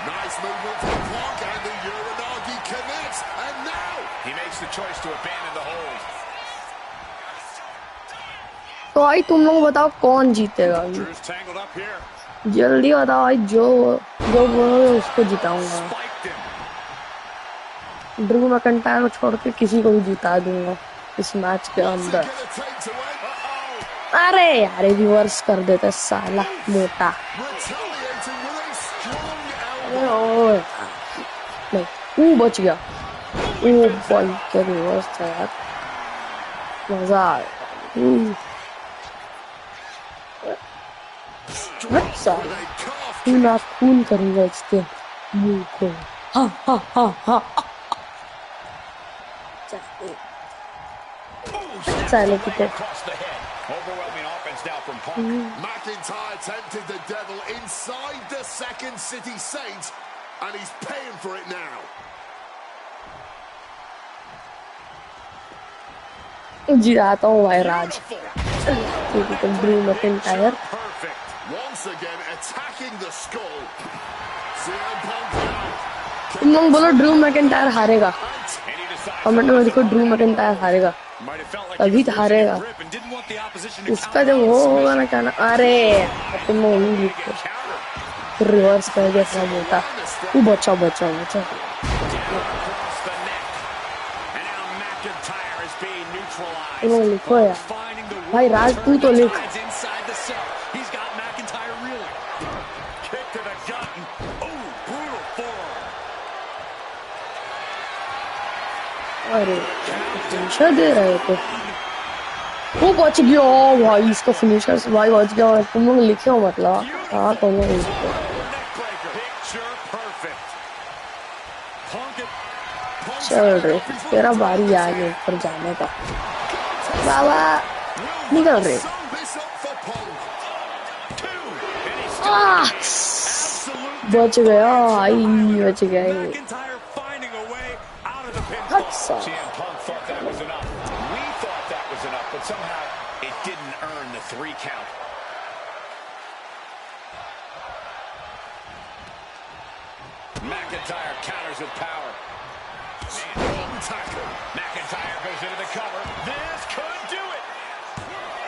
Nice movement from Punk, and the Uranagi connects, and now He makes the choice to abandon the hold. तो भाई तुम लोग बताओ कौन जीतेगा अभी? Drew's tangled up here. जल्दी बताओ भाई, जो बोलोगे उसको जिताऊंगा. Spiked him. ड्रू मैकइंटायर को छोड़ के किसी को भी जिता दूंगा इस मैच के अंदर. gonna take to it. अरे यार रिवर्स कर देते साला मोटा. Retaliating with a strong अरे elbow. ओ नहीं, वो बच गया. ओ भाई क्या रिवर्स था यार, मजा आया. With a calf तू ना खून करूंगा इसके मुंह को. हा हा हा हा. साले की तरह. Across the head. Overwhelming offense now from Punk. McIntyre tempted the devil inside the Second City Saints, and he's paying for it now. जिताता हूँ भाई Raj. Drew McIntyre. Perfect. Once again attacking the skull. CM Punk down. तुम लोग बोलो Drew McIntyre हारेगा. And he decides comment में देखो Drew McIntyre हारेगा. Might have felt like अभी तो हारेगा. grip and didn't want the opposition to इसका जब वो होगा ना क्या ना, अरे तुम लोग नहीं लिखते. फिर रिवर्स कर दिया अपना मोटा. वो बचा बचा बचा. across the neck. And now McIntyre is being neutralized. तुम लोग लिखो यार. finding the भाई राज तू तो लिख. sides inside the cell. He's got McIntyre reeling. Kick to the gut. Oh, brutal forearm. अरे फिनिशर दे रहे थे. वो बच गया भाई, इसका फिनिशर भाई बच गया. तुम लोग लिखे हो मतलब. हाँ तुम लोग लिखे. Neckbreaker. Picture perfect. Punk it. चल रहे तेरा बारी आ गई ऊपर जाने का. बाबा निकल रहे. Sum this up for Punk. बच गया भाई, बच गया. McIntyre CM Punk thought that was enough. We thought that was enough, but somehow it didn't earn the 3 count. McIntyre counters with power. Man, tackle. McIntyre goes into the cover. This could do it.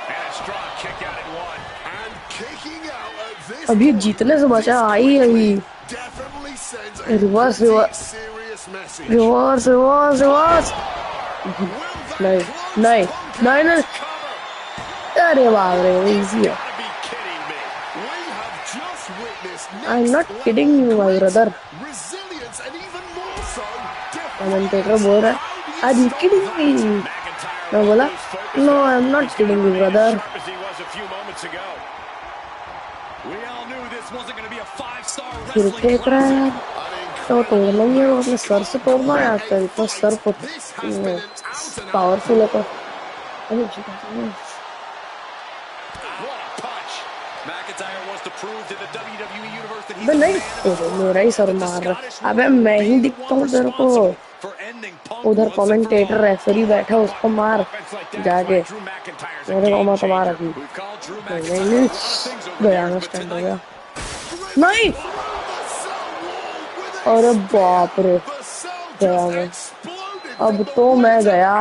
And a strong kick out at 1. And kicking out at this अभी point, जीतने से बचा आई अभी definitely sends a reverse serious message. Reverse reverse reverse नहीं नहीं नहीं नहीं अरे बाप रे इजी है Gotta be kidding me. We have just witnessed I'm not kidding you my brother resilience and even more so commentator बोल रहा है Are you kidding me मैं बोला No I'm not kidding you brother फिर फेंक रहा है तो तोड़ना ही है वो अपने सर से तोड़ना है आपका इतना सर पावरफुल है नहीं मेरा ही सर मार रहा अबे मैं ही दिखता हूँ तेरे को उधर कमेंटेटर रेफरी बैठा उसको मार जाके मेरे को मत मार अभी नहीं गया मैं स्टैंड हो गया नहीं अरे बाप रे गया मैं अब तो मैं गया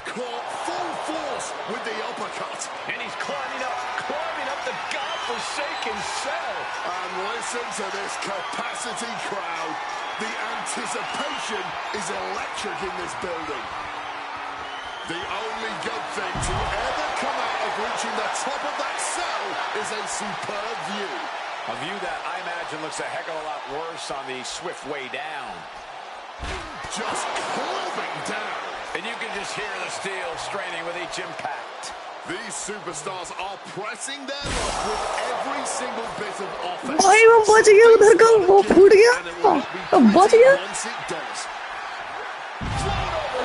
Caught full force with the uppercut. And he's climbing up the godforsaken cell. And listen to this capacity crowd. The anticipation is electric in this building. The only good thing to ever come out of reaching the top of that cell is a superb view. A view that I imagine looks a heck of a lot worse on the swift way down. Just clubbing down. And you can just hear the steel straining with each impact. These superstars are pressing their luck with every single bit of offense. भाई मैं बच गया उधर का वो फूट गया अब बच गया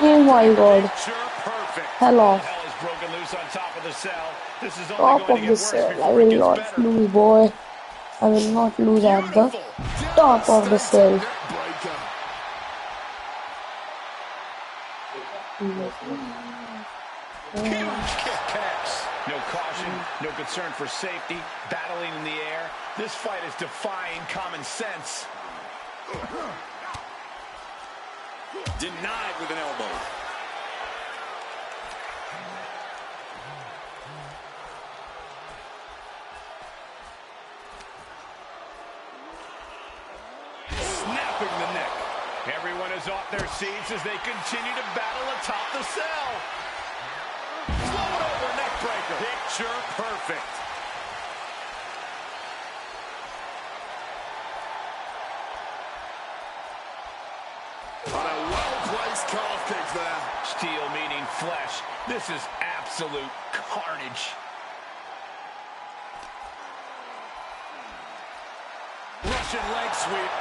Oh my god hello top of the cell I will not lose boy I will not lose at the top of the cell Connects. No caution, no concern for safety, battling in the air. This fight is defying common sense. Denied with an elbow. Snapping the neck. Everyone is off their seats as they continue to battle atop the cell. Float over neck breaker. Picture perfect. On a well-placed calf kick there. Steel meeting flesh. This is absolute carnage. Russian leg sweep.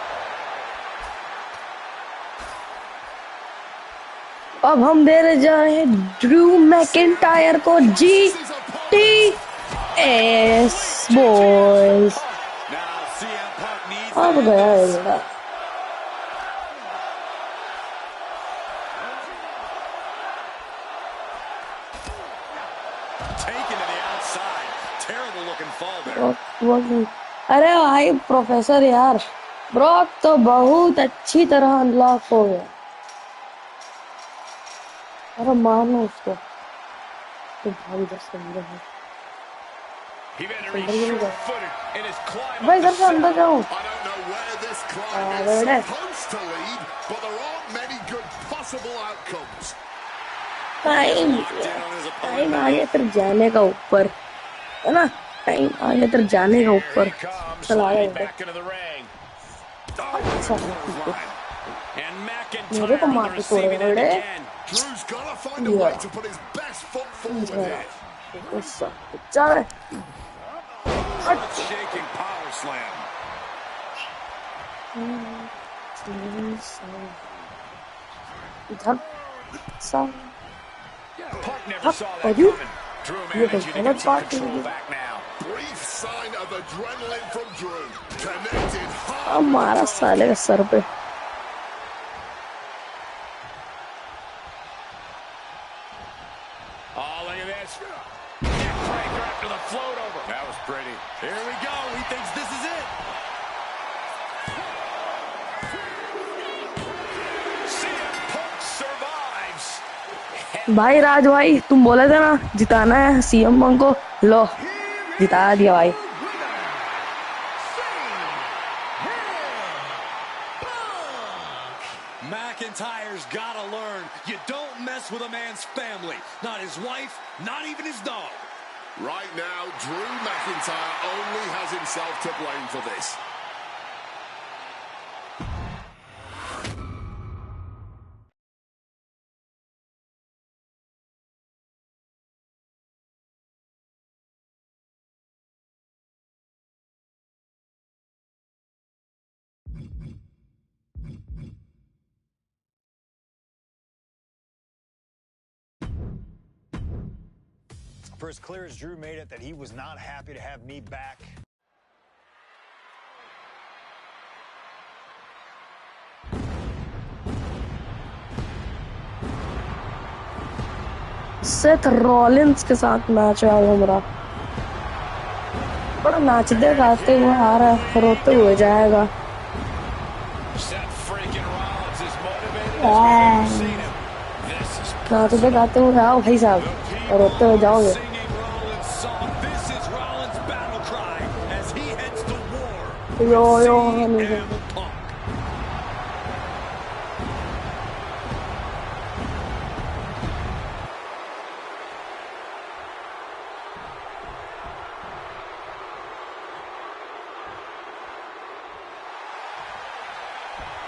अब हम दे रहे जा रहे हैं Drew McIntyre को GTS boys अब गया है मेरा अरे भाई प्रोफेसर यार ब्रॉक तो बहुत अच्छी तरह अनलॉक हो गया अरे मारना उसको तो भाई दस अंदर है भाई घर से अंदर जाऊं टाइम आ गया फिर जाने का ऊपर है ना टाइम आ गया फिर जाने का ऊपर चला गया अच्छा मेरे को मार के तोड़े बड़े Drew's got to find a way to put his best foot forward here. Shaking power slam. Punk never saw that coming. Drew managing to get some control back now. brief sign of adrenaline from Drew. Connected hard. हमारा साले का sir पे Oh, look at this. Neck breaker after the float over. That was pretty. Here we go. He thinks this is it. CM Punk survives. भाई राज भाई तुम बोले थे ना जिताना है सीएम पंक को लो जिता दिया भाई McIntyre's gotta learn. You don't mess with a man's family. Not his wife, not even his dog. Right now, Drew McIntyre only has himself to blame for this. For as clear as Drew made it that he was not happy to have me back. Seth Rollins के साथ match है हमारा बड़ा नाचते गाते हुए आ रहा है रोते हुए जाएगा नाचते गाते हुए आओ भाई साहब रोते हुए जाओगे यो यो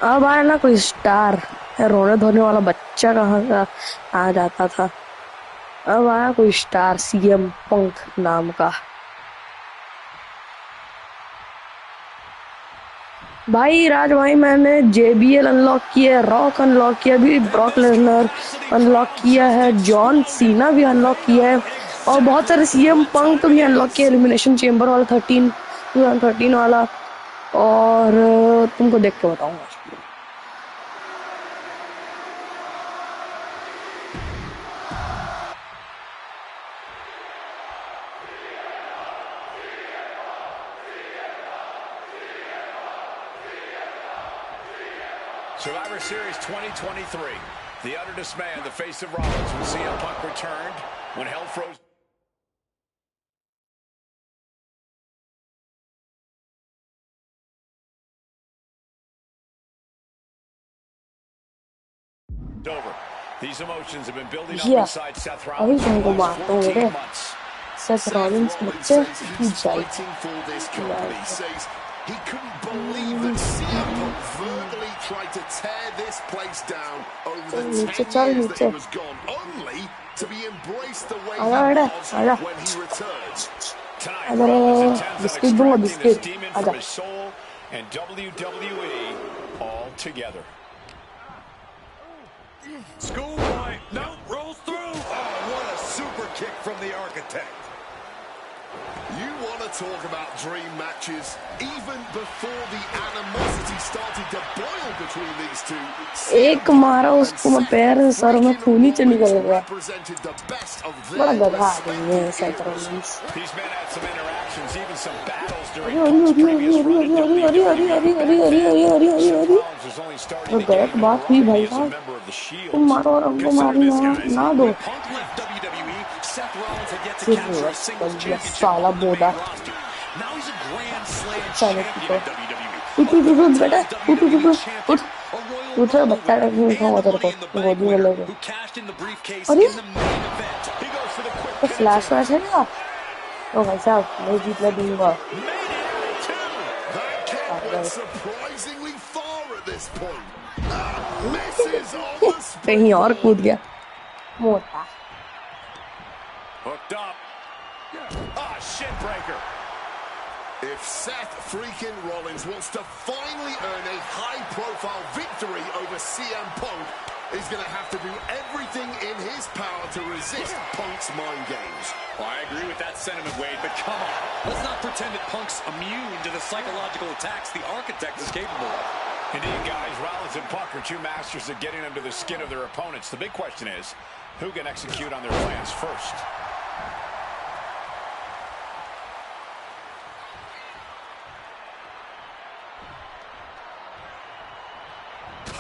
अब आया ना कोई स्टार रोने धोने वाला बच्चा कहाँ का आ जाता था अब आया कोई स्टार सीएम पंक नाम का भाई राज भाई मैंने JBL अनलॉक किया है रॉक अनलॉक किया अभी ब्रॉक लेसनर अनलॉक किया है जॉन सीना भी अनलॉक किया है और बहुत सारे सीएम पंक भी अनलॉक किया एलिमिनेशन चेंबर वाला 2013 वाला और तुमको देख के बताऊंगा Survivor Series 2023. The underdog man, the face of Rollins, when CM Punk returned, when hell froze over. These emotions have been building up inside Seth Rollins for the last 14 months. Seth Rollins बच्चे की जाए He couldn't believe that CM Punk verbally tried to tear this place down over the 10 years that he was gone, only to be embraced the way he was when he returned. Tonight, Rollins intends on extracting this demon from his soul and WWE all together. Schoolboy, no, rolls through. Oh, what a super kick from the architect. You want to talk about dream matches? Even before the animosity started to boil between these two, एक मारा उसको मैं पैर sir में खून ही निकल गया बड़ा गधा आदमी है सेथ रॉलिंस तो गलत बात हुई भाई साहब तुम मारो और हमको मारना ना दो साला बोदा चलो उठ बेटा उठ बच्चा गोदी में लोगे अरे तो फ्लैश वैश है क्या ओ भाई साहब मैं जीतने दूंगा कहीं और कूद गया मोटा Hooked up. Ah, shin breaker. If Seth freaking Rollins wants to finally earn a high-profile victory over CM Punk, He's going to have to do everything in his power to resist Punk's mind games. Well, I agree with that sentiment, Wade, but come on. Let's not pretend that Punk's immune to the psychological attacks the Architect is capable of. Indeed, guys, Rollins and Punk are two masters at getting under the skin of their opponents. The big question is, who can execute on their plans first?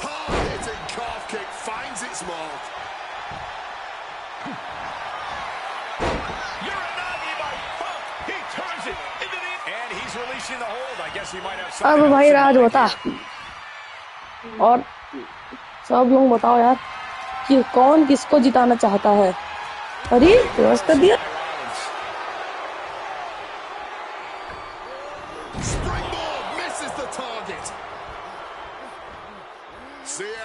Hard-hitting calf kick finds its mark. And he's releasing the hold. I guess he might have अब something भाई राज else बता in mind here. और सब लोग बताओ यार कि कौन किसको जिताना चाहता है। अरे रिवर्स कर दिया। Springboard misses the target.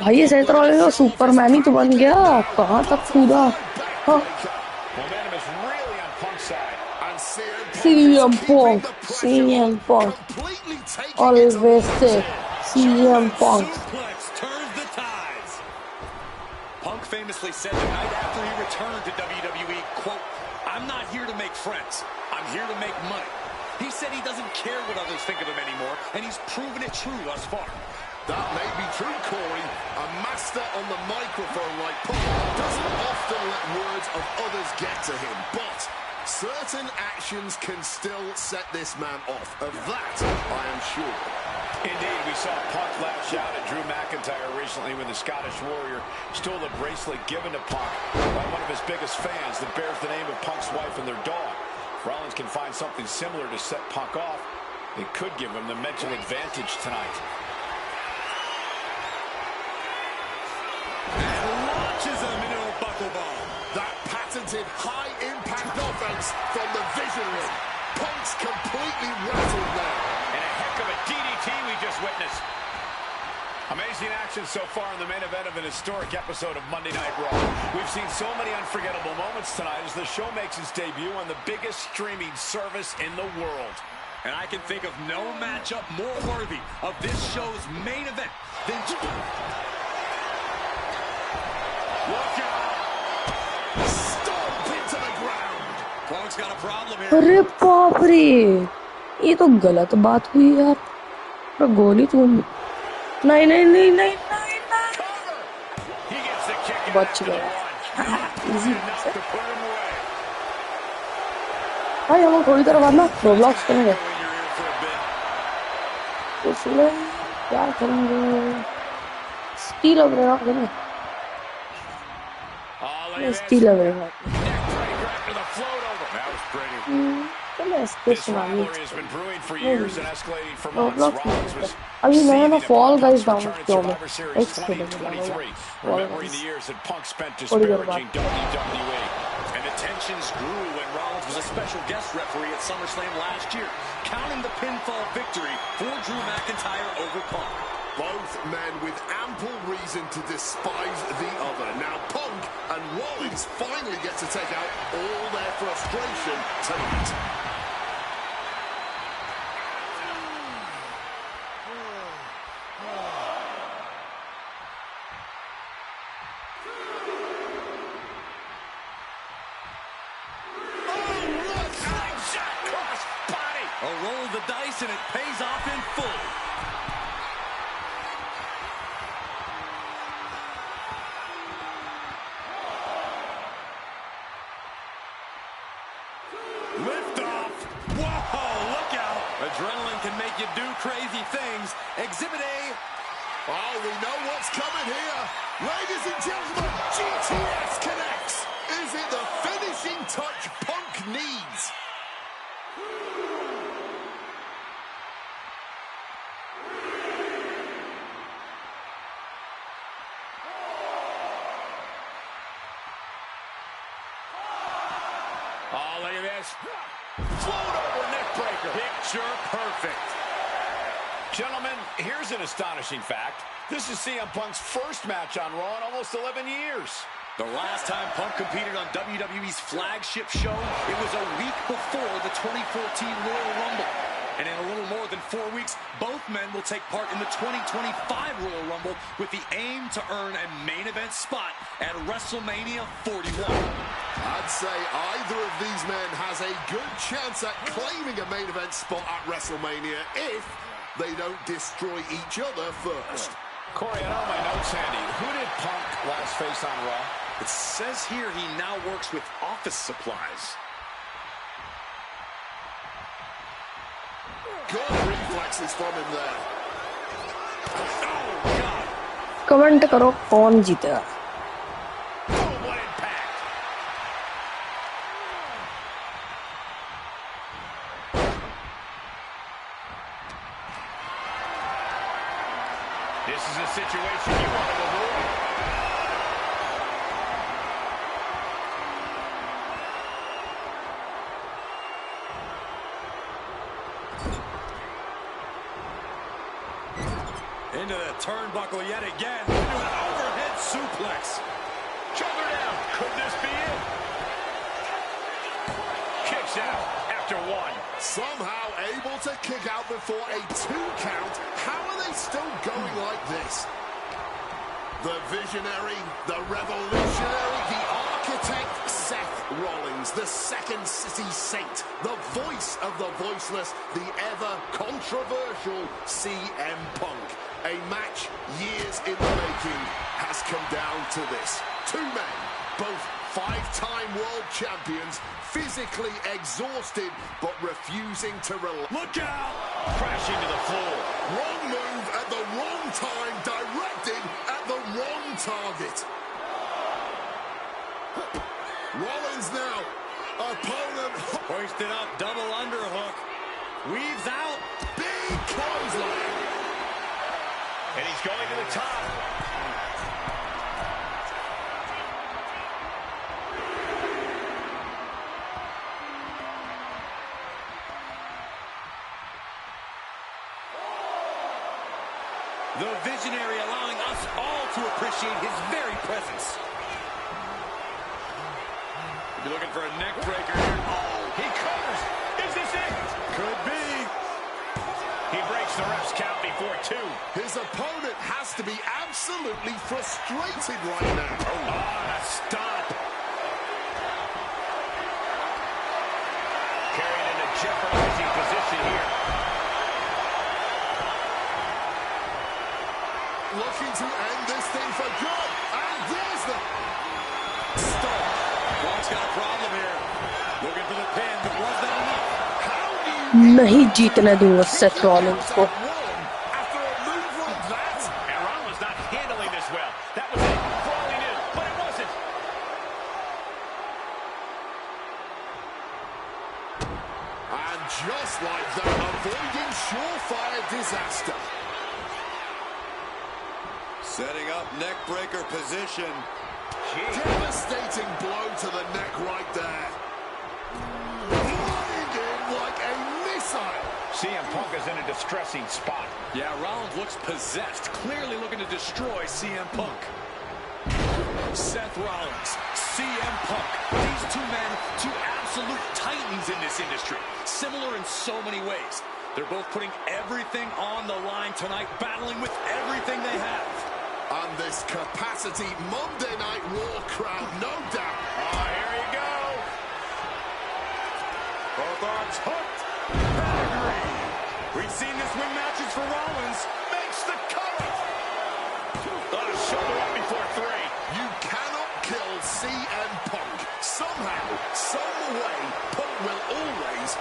भाई ये सेंटर वाले तो सुपरमैन ही तो बन गया, कहाँ तक कूदा। हाँ Momentum is really on Punk's side. And CM Punk, CM Punk, always say CM Punk. Suplex turns the tides. Punk famously said the night after he returned to WWE, quote, "I'm not here to make friends. I'm here to make money." He said he doesn't care what others think of him anymore, and he's proven it true thus far. That may be true, Corey. A master on the microphone like Punk doesn't often let words of others get to him, but certain actions can still set this man off. Of that, I am sure. Indeed, we saw Punk lash out at Drew McIntyre recently when the Scottish Warrior stole the bracelet given to Punk by one of his biggest fans that bears the name of Punk's wife and their dog. If Rollins can find something similar to set Punk off, it could give him the mental advantage tonight. And launches him into a buckle bomb. That patented high-impact offense from the Visionary. Punk's completely rattled there. And a heck of a DDT we just witnessed. Amazing action so far in the main event of an historic episode of Monday Night Raw. We've seen so many unforgettable moments tonight as the show makes its debut on the biggest streaming service in the world. And I can think of no matchup more worthy of this show's main event than... Look out! Stomp into the ground. Punk's got a problem here. अरे बाप रे, ये तो गलत बात हुई यार। पर गोली तुम नहीं नहीं नहीं नहीं नहीं नहीं He gets the kick out बच after the गया। one. Easy Enough to put him away. भाई हम लोग थोड़ी देर बाद ना रोब्लॉक्स करेंगे, In your ear for a bit. इसलिए क्या करेंगे, स्टील ऑफ रेनॉट करेंगे, Oh, look at steel this. Of Renault. Neckbreaker after the float over. That was pretty. चलो इसके This सुनाइए। rivalry has been brewing for years and escalating for months. Roblox Rollins was अभी मैंने ना seething fall upon guys Punk's download return at किया मैं Survivor Series x खेलने में 2023, fall remembering the guys. years that Punk spent थोड़ी देर बाद। disparaging WWE. And the tensions grew when Rollins was a special guest referee at SummerSlam last year, counting the pinfall victory for Drew McIntyre over Punk. Both men with ample reason to despise the other. Now Punk and Rollins finally get to take out all their frustration tonight. A roll of the dice and it pays off in full. Lift off. Whoa, look out. Adrenaline can make you do crazy things. Exhibit A. Oh, we know what's coming here. Ladies and gentlemen, GTS connects. Is it the finishing touch Punk needs? Oh, look at this. Float over neckbreaker. Picture perfect. Gentlemen, here's an astonishing fact. This is CM Punk's first match on Raw in almost 11 years. The last time Punk competed on WWE's flagship show, it was a week before the 2014 Royal Rumble. And in a little more than 4 weeks, both men will take part in the 2025 Royal Rumble with the aim to earn a main event spot at WrestleMania 41. I'd say either of these men has a good chance at claiming a main event spot at WrestleMania if they don't destroy each other first. Corey, I know my notes handy. Who did Punk last face on Raw? It says here he now works with office supplies. Good reflexes from him there. Oh, God. Comment करो कौन जीतेगा. Oh, what impact! This is a situation you want to avoid. Into the turnbuckle yet again. Into an overhead suplex. Shoulder down. Could this be it? Kicks out after one. Somehow able to kick out before a 2 count. How are they still going like this? The visionary, the revolutionary, the architect, Seth Rollins, the Second City Saint, the voice of the voiceless, the ever-controversial CM Punk. A match years in the making has come down to this. 2 men, both 5-time world champions, physically exhausted, but refusing to relax. Look out! Crashing to the floor. Wrong move at the wrong time, directed at the wrong target. Rollins now, opponent Hoisted up, double underhook. Weaves out. big clothesline. And he's going to the top. The visionary allowing us all to appreciate his very presence. We'll be looking for a neck breaker here. Oh, he covers. Is this it? Could be. He breaks the ref's count before 2. His opponent has to be absolutely frustrated right now. Oh, stop. Carried in a jeopardizing position here. Looking to end this thing for good. And there's the stop. Brock's got a problem here. Looking for the pin, but was that enough? How do you नहीं जीतने दूंगा Seth Rollins को. after a move like that? And Rollins not handling this well. That was it for all he knew, but it wasn't. And just like that, avoiding surefire disaster. Setting up neck breaker position. Devastating blow to the neck right there. Flying in like a missile. CM Punk is in a distressing spot. Yeah, Rollins looks possessed, clearly looking to destroy CM Punk. Seth Rollins, CM Punk. These 2 men, 2 absolute titans in this industry. Similar in so many ways. They're both putting everything on the line tonight, battling with everything they have. And this capacity Monday Night Raw crowd, no doubt. Oh, here you go. Both arms hooked. Pedigree. We've seen this win matches for Rollins. Makes the cover. On a shoulder up before 3. You cannot kill CM Punk. Somehow, some way, Punk will always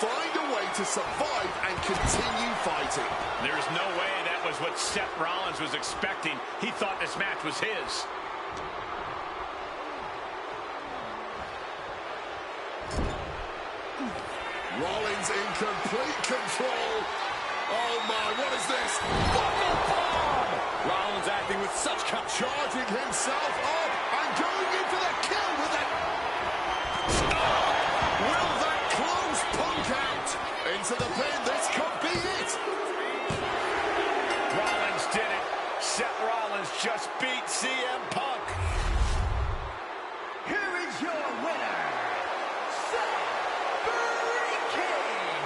find a way to survive and continue fighting. There's no way that was what Seth Rollins was expecting. He thought this match was his. Rollins in complete control. Oh my, what is this? Rollins acting with such Charging himself up and going in for the kill with it. Will that close Punk out? Into the pin, this could be it. Rollins did it. Seth Rollins just beat CM Punk. Here is your winner, Seth Freaking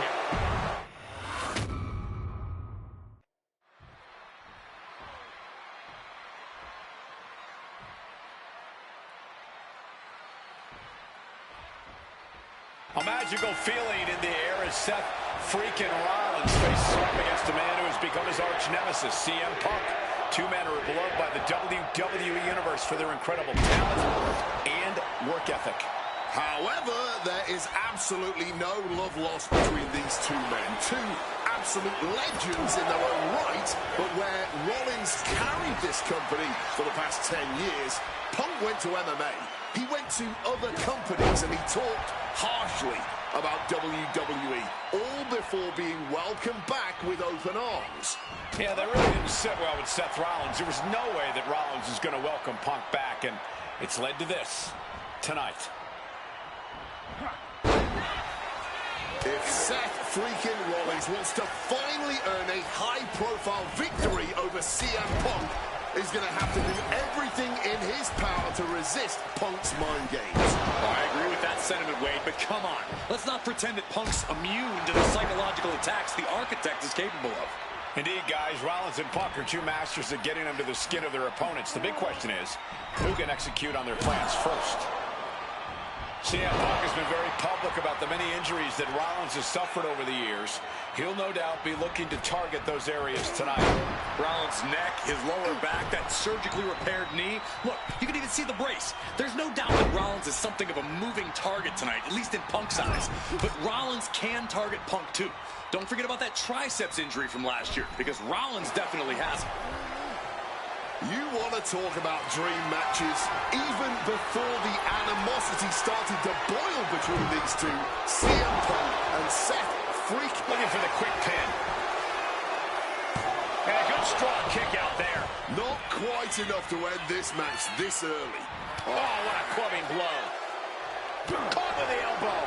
A magical feeling in the air as Seth freaking Rollins faces off against a man who has become his arch nemesis, CM Punk. Two men who are beloved by the WWE Universe for their incredible talent and work ethic. However, there is absolutely no love lost between these two men. Two absolute legends in their own right, but where Rollins carried this company for the past 10 years, Punk went to MMA. He went to other companies and he talked harshly about WWE, all before being welcomed back with open arms. Yeah, that really didn't sit well with Seth Rollins. There was no way that Rollins was going to welcome Punk back, and it's led to this tonight. If Seth freaking Rollins wants to finally earn a high-profile victory over CM Punk, he's going to have to do everything in his power to resist Punk's mind games. Oh, I agree with that sentiment, Wade, but come on. Let's not pretend that Punk's immune to the psychological attacks the Architect is capable of. Indeed, guys, Rollins and Punk are two masters at getting under the skin of their opponents. The big question is, who can execute on their plans first? CM Punk has been very public about the many injuries that Rollins has suffered over the years. He'll no doubt be looking to target those areas tonight. Rollins' neck, his lower back, that surgically repaired knee. Look, you can even see the brace. There's no doubt that Rollins is something of a moving target tonight, at least in Punk's eyes. But Rollins can target Punk too. Don't forget about that triceps injury from last year, because Rollins definitely has it. You want to talk about dream matches? Even before the animosity started to boil between these two, CM Punk and Seth freaking looking for the quick pin. And a good strong kick out there. Not quite enough to end this match this early. Oh, what a clubbing blow. Caught with the elbow.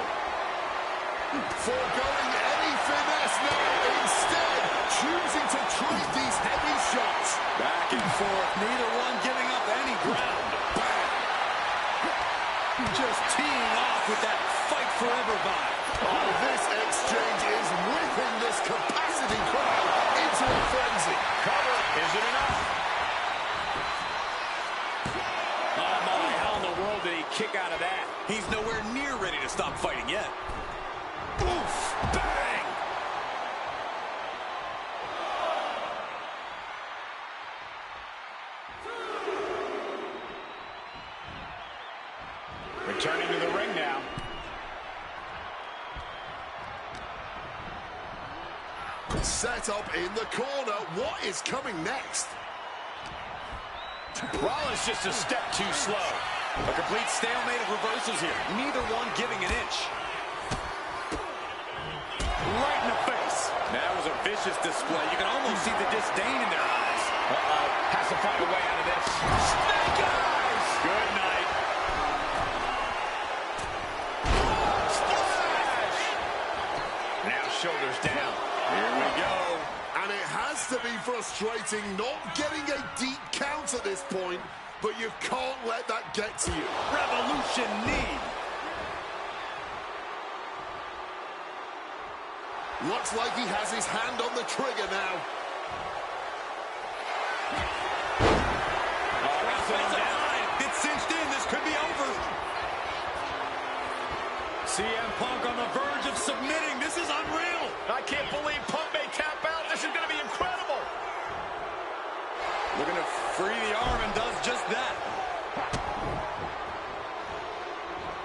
Foregoing any finesse now, instead choosing to trade these heavy shots. Back and forth, neither one giving up any ground. Bam. Just teeing off with that fight forever vibe. Oh, this exchange is whipping this capacity crowd into a frenzy. Cover, is it enough? Oh my, how in the world did he kick out of that? He's nowhere near ready to stop fighting yet. Oof, bang! Returning to the ring now. Set up in the corner. What is coming next? Rollins just a step too slow. A complete stalemate of reversals here. Neither one giving an inch. Right in the face. That was a vicious display. You can almost see the disdain in their eyes. Uh-oh. Has to find a way out of this. Snake eyes! Good night. Splash! Now shoulders down. Here we go. And it has to be frustrating not getting a deep count at this point, but you can't let that get to you. Revolution knee. Looks like he has his hand on the trigger now. It's cinched in. This could be over. CM Punk on the verge of submitting. This is unreal. I can't believe Punk may tap out. This is going to be incredible. Looking to free the arm and does just that.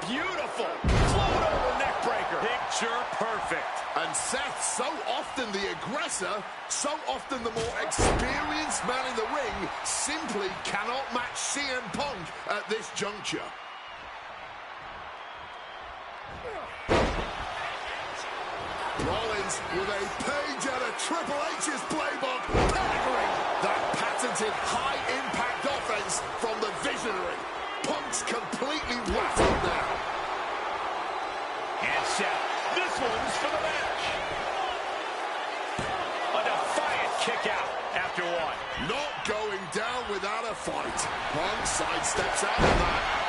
Beautiful. Float over neck breaker. Picture perfect. And Seth, so often the aggressor, so often the more experienced man in the ring, simply cannot match CM Punk at this juncture. Rollins with a page out of Triple H's playbook, peppering that patented high-impact offense from the visionary. Punk's completely rattled now. And Seth, this one's for the match. A defiant kick out after one. Not going down without a fight. Punk sidesteps out of that.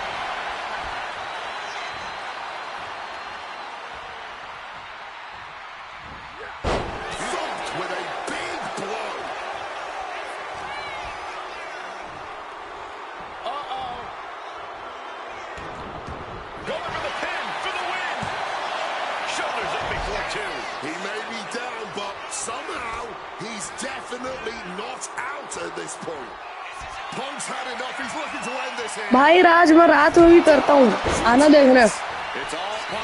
definitely not out at this point. Punk's had enough. He's looking to end this here. भाई राज मैं रात में भी करता हूँ, आना देखने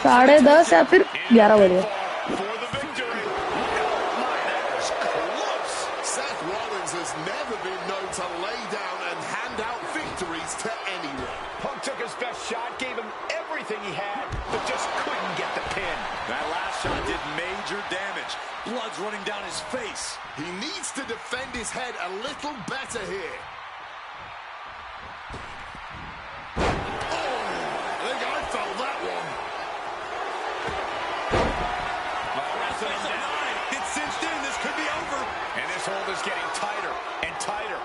10:30 या फिर 11 बजे. For the victory. Oh my, that was close. Seth Rollins has never been known to lay down and hand out victories to anyone. Punk took his best shot, gave him everything he had, but just couldn't get the pin. That last shot did major damage. Blood's running down his face. He needs to defend his head a little better here. I think I felt that one. It's cinched in. This could be over. And this hold is getting tighter and tighter.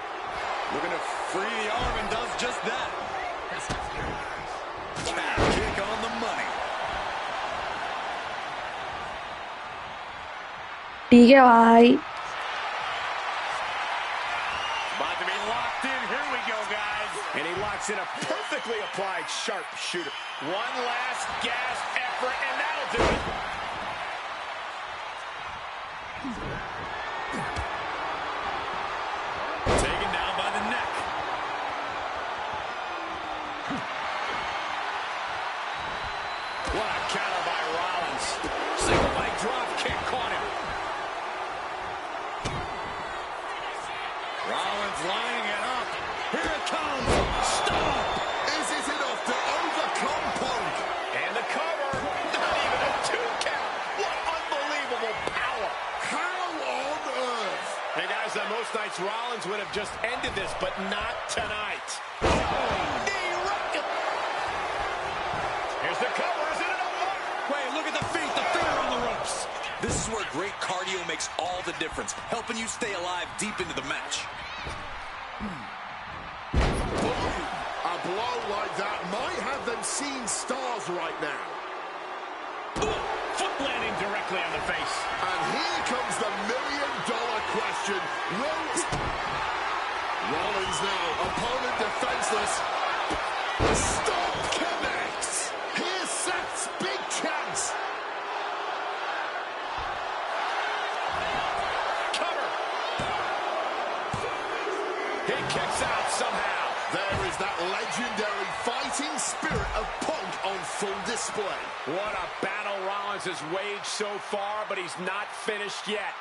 Looking to free the arm and does just that. Calf kick on the money. ठीक है भाई. About to be locked in. Here we go, guys. And he locks in a perfectly applied sharpshooter. One last gasp effort, and that'll do it. Taken down by the neck. What a counter by Rollins. Single leg drop kick caught him. Rollins lining it up. Here it comes. Stop. Is it enough to overcome Punk? And the cover. Not even a 2 count. What unbelievable power. How on earth? Hey, guys, on most nights, Rollins would have just ended this, but not tonight. Knee rocket. Here's the cover. Is it enough? Wait, look at the feet. The feet are on the ropes. This is where great cardio makes all the difference, helping you stay alive deep into the match. A blow like that might have them seeing stars right now. Foot landing directly on the face. And here comes the million-dollar question. Rollins now, opponent defenseless. Stop connects. Here's Seth's big chance. Cover. He kicks out somehow. There is that legendary fighting spirit of Punk on full display. What a battle Rollins has waged so far, but he's not finished yet.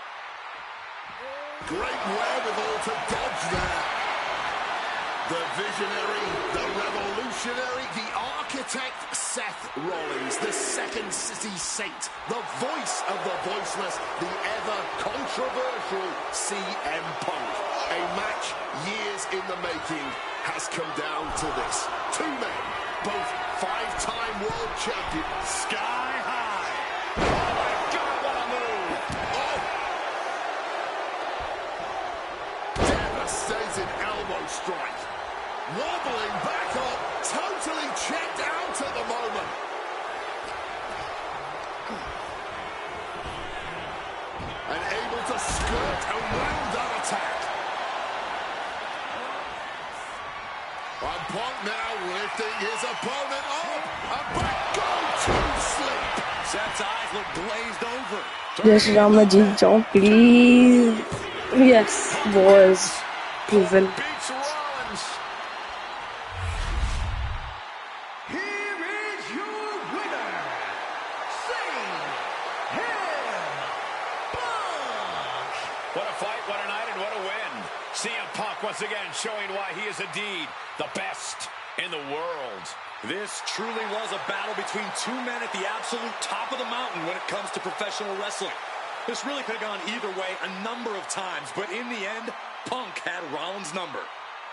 Great wherewithal to dodge there. The visionary, the revolutionary, the architect, Seth Rollins, the Second City Saint, the voice of the voiceless, the ever-controversial CM Punk. A match years in the making has come down to this. Two men, both five-time world champions. Sky high. Oh, my God, what a move. Oh! Devastating elbow strike. Wobbling back up, totally checked out at the moment. And able to skirt around that attack. And Punk now lifting his opponent up. A back go to sleep. Seth's eyes look glazed over. Just Ramaji, John, please. Yes, boys. Proven. Beats Rollins. Here is your winner, CM Punk. What a fight, what a night, and what a win. CM Punk once again showing why he is indeed the best in the world. This truly was a battle between two men at the absolute top of the mountain when it comes to professional wrestling. This really could have gone either way a number of times, but in the end, Punk had Rollins' number.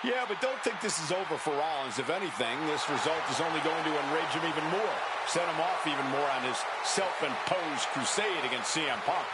Yeah, but don't think this is over for Rollins. If anything, this result is only going to enrage him even more, set him off even more on his self-imposed crusade against CM Punk.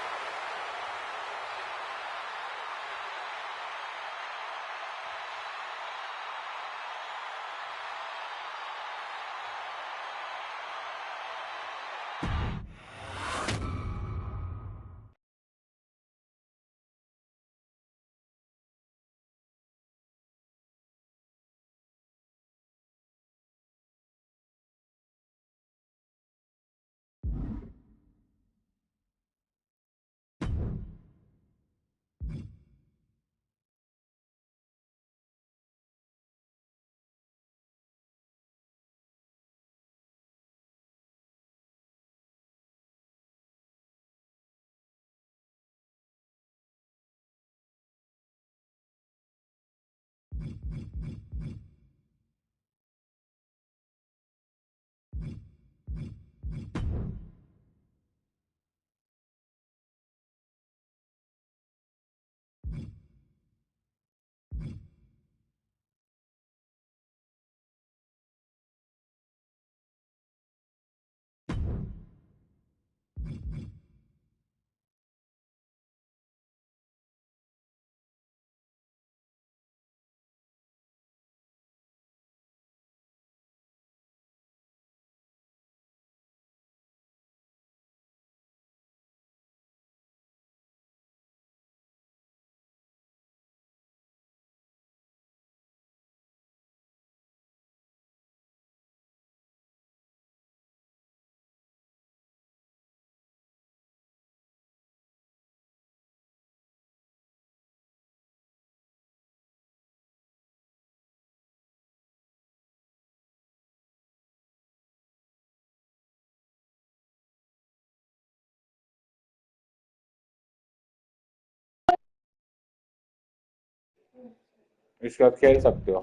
इसके बाद खेल सकते हो।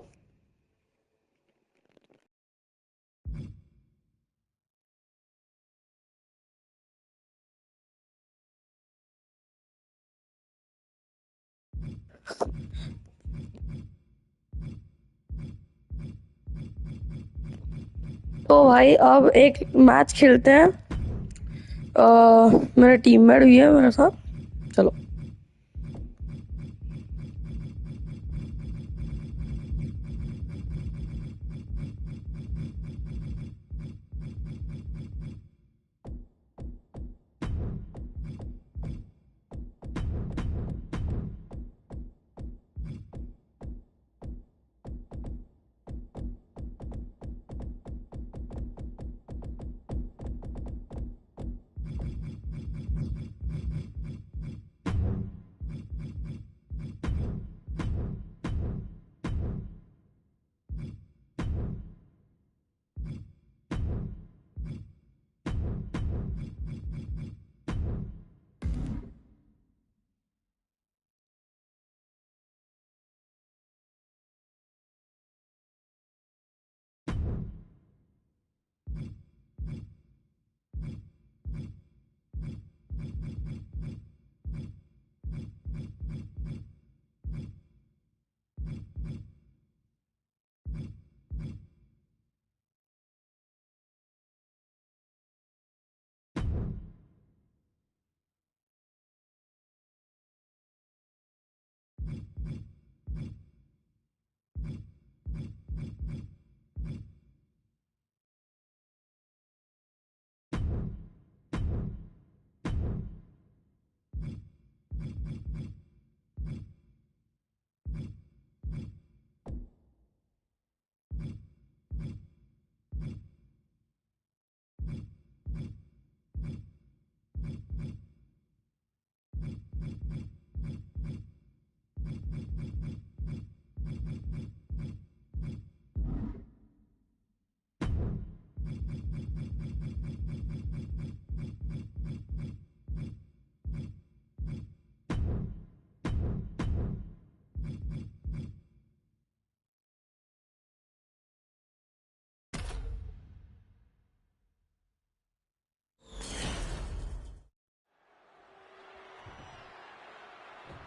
तो भाई अब एक match खेलते हैं। मेरा टीममेट भी है मेरे साथ, चलो।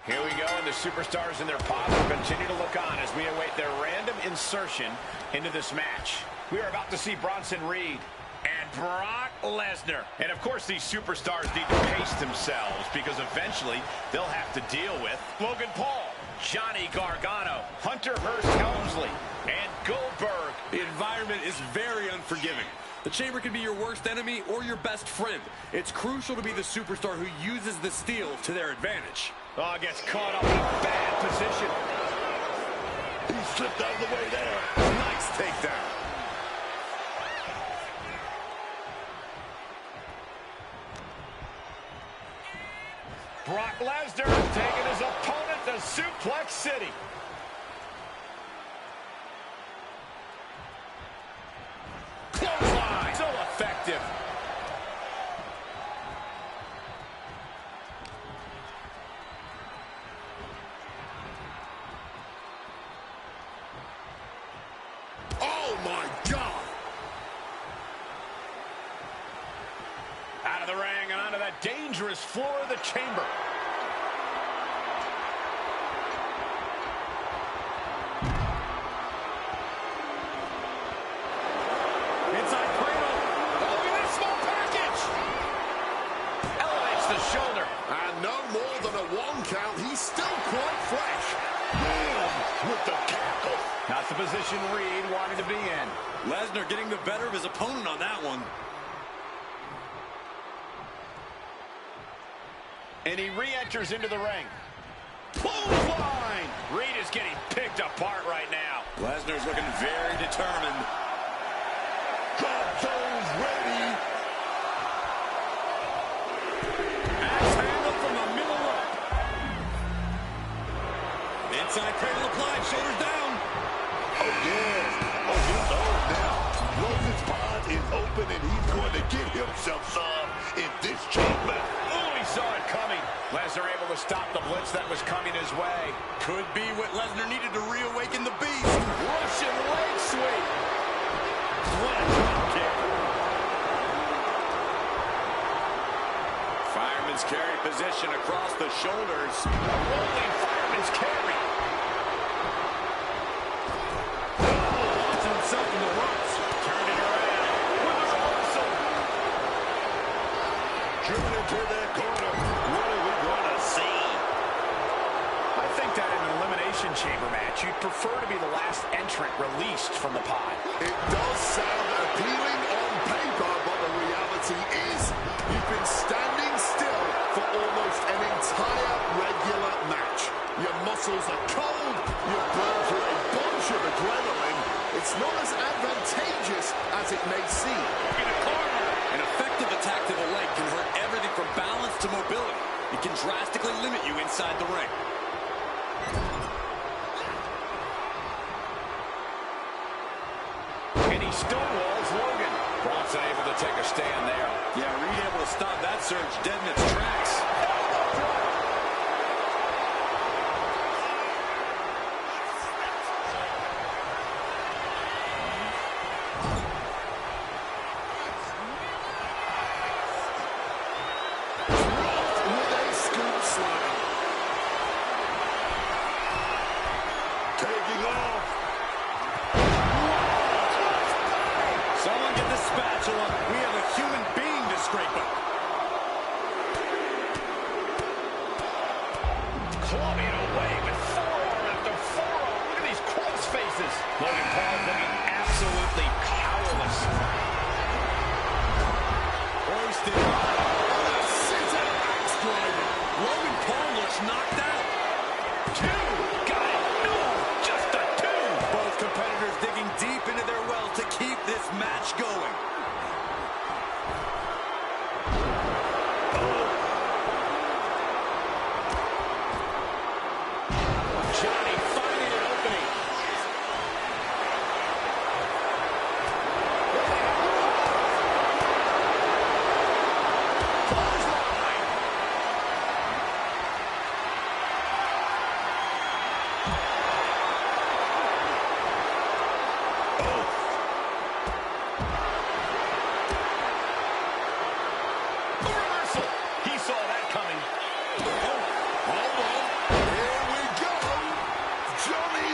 Here we go, and the superstars and their pods will continue to look on as we await their random insertion into this match. We are about to see Bronson Reed and Brock Lesnar. And of course, these superstars need to pace themselves because eventually they'll have to deal with Logan Paul, Johnny Gargano, Hunter Hearst Helmsley, and Goldberg. The environment is very unforgiving. The Chamber can be your worst enemy or your best friend. It's crucial to be the superstar who uses the steel to their advantage. Oh, gets caught up in a bad position. He slipped out of the way there. Nice takedown. Brock Lesnar taking his opponent to Suplex City. Clothesline. So effective. the ring and onto that dangerous floor of the chamber. Inside cradle. Oh, look at this small package. Elevates the shoulder. And no more than a 1 count. He's still quite fresh. Boom! With the tackle. Not the position Reed wanted to be in. Lesnar getting the better of his opponent on that one. And he re-enters into the ring. Clothesline! Reed is getting picked apart right now. Lesnar's looking very determined. Console's ready. Axe handle from the middle rope. Inside cradle applied, shoulders down. Oh, yes. Oh, he's on now. Rose's pod is open, and he's going to get himself some in this chamber. Oh, he saw it coming. Lesnar able to stop the blitz that was coming his way. Could be what Lesnar needed to reawaken the beast. Russian leg sweep. What a drop kick. Fireman's carry position across the shoulders. A rolling fireman's carry. Launches himself in the ropes. Turned it around with a reversal. Driven into their corner. What are we going to see? I think that in an elimination chamber match, you'd prefer to be the last entrant released from the pod. It does sound appealing on paper, but the reality is you've been standing still for almost an entire regular match. Your muscles are cold, you're burned through a bunch of adrenaline. It's not as advantageous as it may seem. In a corner. An effective attack to the leg can hurt everything from balance to mobility. It can drastically limit you inside the ring. And he stonewalls Logan. Bronson able to take a stand there. Yeah, Reed able to stop that surge dead in its tracks. With a scoop slam. Taking off. Someone get the spatula. We have a human being to scrape up. Clubbing away with forearm after forearm. Look at these cross faces. Logan Paul looking absolutely powerless. Hoisted. Sit-out axe driver. Logan Paul looks knocked out. Two. Got it. No, just a two. Both competitors digging deep into their wells to keep this match going. Johnny finding an opening. Clothesline. Reversal. He saw that coming. Hold on. Here we go. Johnny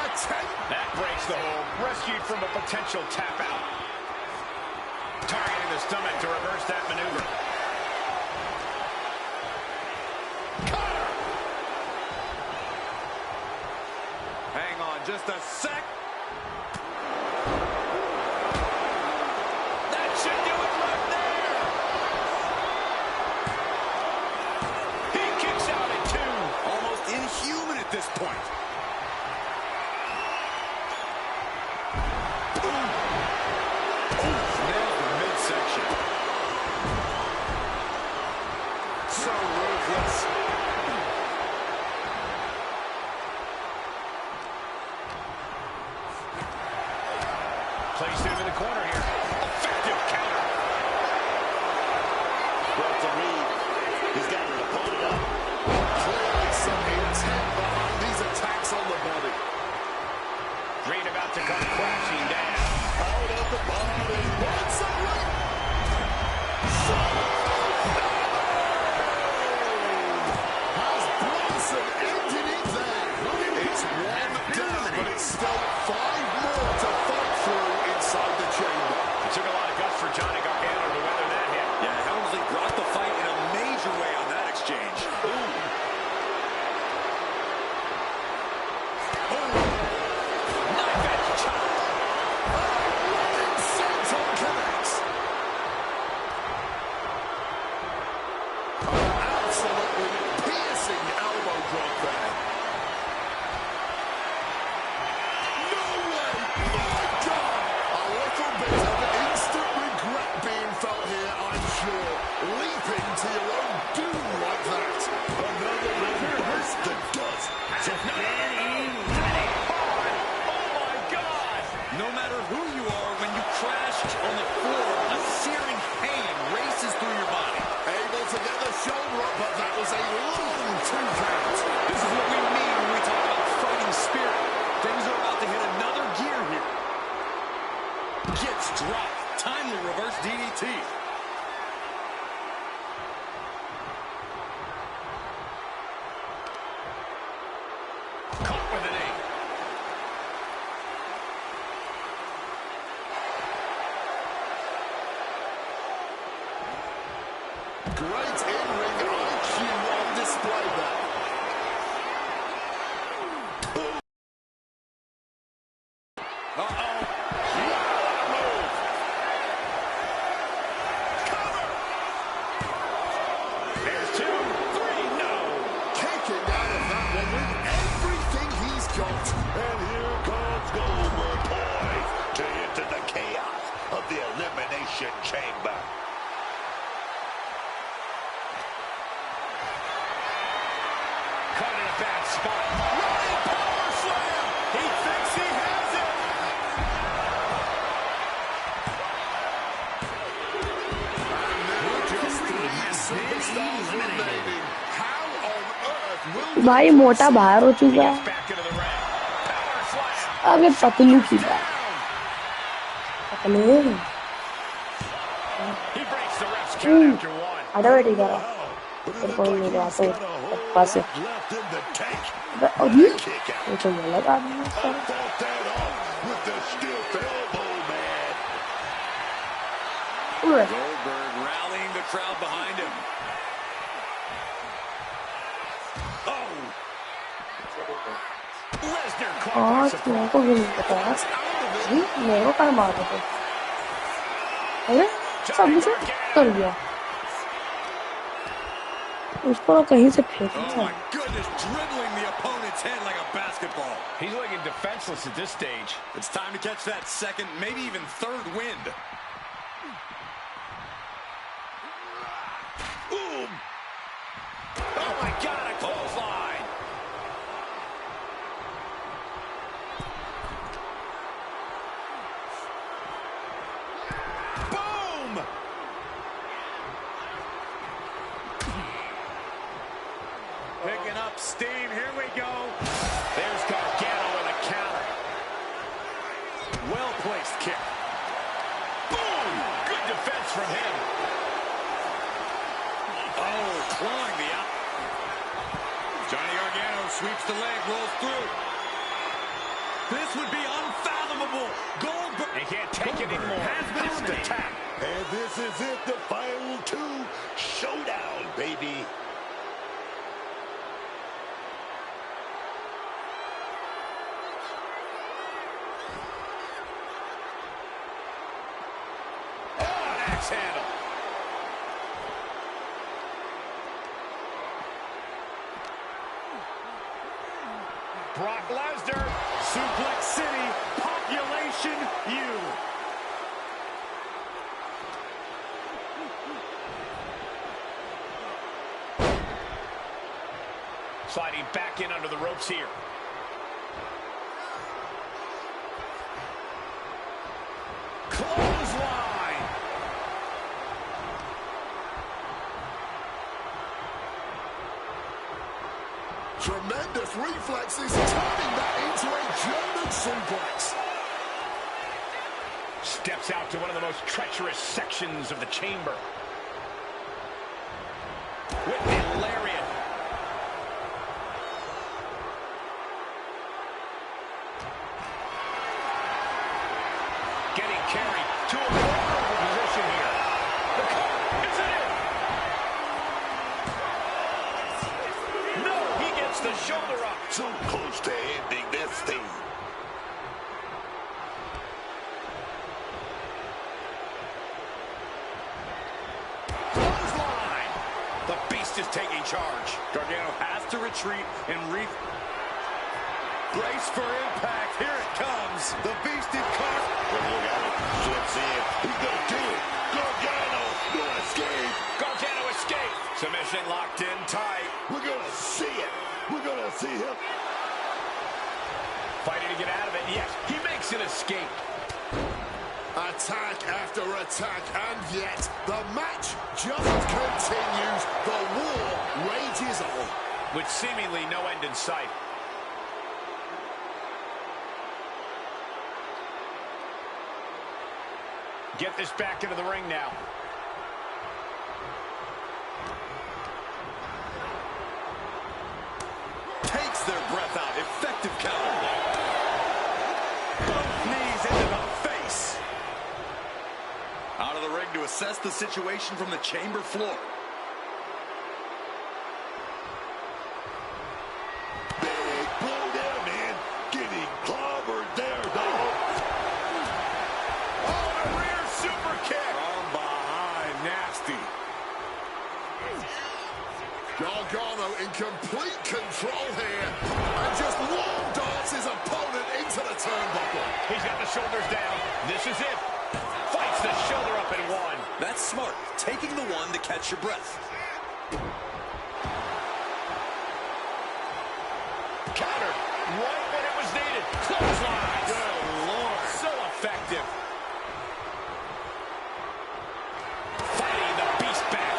attempt. That breaks the hold. Rescued from a potential tap out. Targeting the stomach to reverse that maneuver. Cutter. Hang on just a sec. That should do it right there. He kicks out at two. Almost inhuman at this point. Nails the midsection. So ruthless. stepping to your own doom like that. Another one bites the dust. No matter who you are, when you crash on the floor, a searing pain races through your body. Able to get the shoulder up, but that was a long 2 count. This is what we mean when we talk about fighting spirit. Things are about to hit another gear here. Gets dropped. Timely reverse DDT. Caught with an knee. Great in-ring IQ on display there. There's 2, 3, no. Kicking out of that one with everything he's got. And here comes Goldberg, poised to enter the chaos of the Elimination Chamber. Caught in a bad spot. Running power slam. He thinks he has it. Just 3 superstars remaining. How on earth will भाई मोटा बाहर हो चुका है Back into the ring. Power slam. आगे पतलू की बात पतले He breaks the ref's count after 1. आधा बैठ गया तेरे को नहीं रहा तो पास है Left in the tank. अभी Kick out. ये तो गलत आदमी है Fought that off with the stiff elbow, man. Goldberg rallying the crowd behind him. Oh! Lesnar caught by और surprise. मेरे को भी नहीं पता मेरे को कहाँ मार रहे थे अरे सब से कर दिया उसको कहीं से फेंक Oh my goodness, dribbling the opponent's head like a basketball. He's looking defenseless at this stage. It's time to catch that second, maybe even third wind. Boom! Oh my God, a clothesline! Boom! Picking up steam, here we go. There's Gargano with a counter. Well-placed kick. Boom! Good defense from him. Oh, clawing the out. Johnny Gargano sweeps the leg, rolls through. This would be unfathomable. Goldberg. He can't take it anymore. Has been Has to eliminated. tap. And this is it, the final 2. Showdown, baby. Oh, an axe handle. Brock Lesnar, Suplex City, Population U. Sliding back in under the ropes here. Clothesline. tremendous reflexes, turning that into a German suplex. Steps out to one of the most treacherous sections of the chamber. With the lariat. Getting carried to a vulnerable position here. The cover, is it in? No, he gets the shoulder up. So close to ending this thing. Clothesline. The Beast is taking charge. Gargano has to retreat and brace for impact. Here it comes. The Beast in caught. Look out. Slips in. He's going to do it. Gargano. No escape. Gargano escapes. Submission locked in tight. We're going to see it. We're going to see him fighting to get out of it. Yes, he makes an escape. Attack after attack, and yet the match just continues. The war rages on. With seemingly no end in sight. Get this back into the ring now. Takes their breath out. Effective counter. Both knees into the face. Out of the ring to assess the situation from the chamber floor. big blow there, man. Getting clobbered there, dog. Oh, a rear super kick. From behind. Nasty. Gargano in complete control here, and just long darts his opponent into the turnbuckle. He's got the shoulders down. This is it. Fights the shoulder up in one. That's smart. Taking the one to catch your breath. Counter right when it was needed. Clothesline. Good Lord. So effective. Fighting the beast back.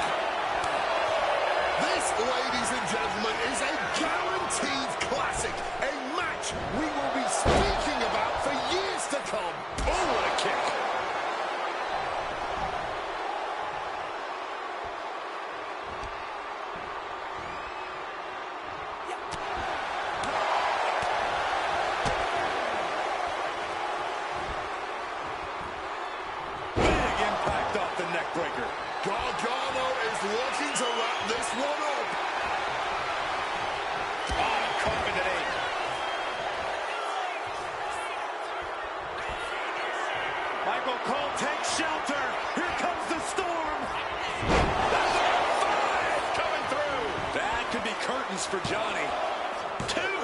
This, ladies and gentlemen, is a guaranteed classic. A match we will be speaking about for years to come. Oh, what a kick. Big impact off the neck breaker. Gargano is looking to wrap this one up. Oh, caught with an eight. Michael Cole takes shelter. Here comes the storm. Five coming through. That could be curtains for Johnny. Two.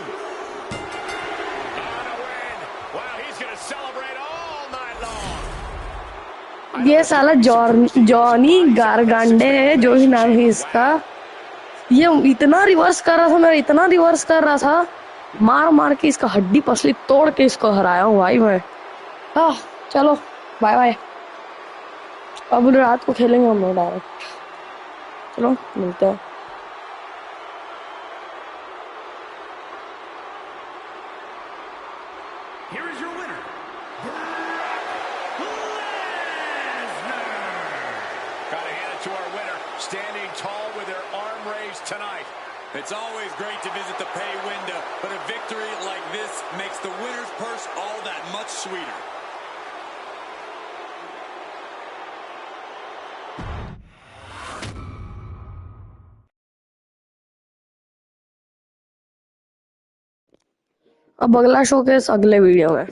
On a win. Wow, he's going to celebrate all night long. ये साला Johnny गारगांडे है जो भी नाम है इसका, ये इतना रिवर्स कर रहा था, मैं इतना रिवर्स कर रहा था, मार मार के इसका हड्डी पसली तोड़ के इसको हराया हूँ भाई मैं। हाँ चलो बाय बाय, अब रात को खेलेंगे हम लोग डायरेक्ट। चलो मिलते हैं। Here is your winner, Gotta hand it to our winner, standing tall with their arm raised tonight. It's always great to visit the pay window, but a victory like this makes the winner's purse all that much sweeter. अब अगला showcase अगले video में।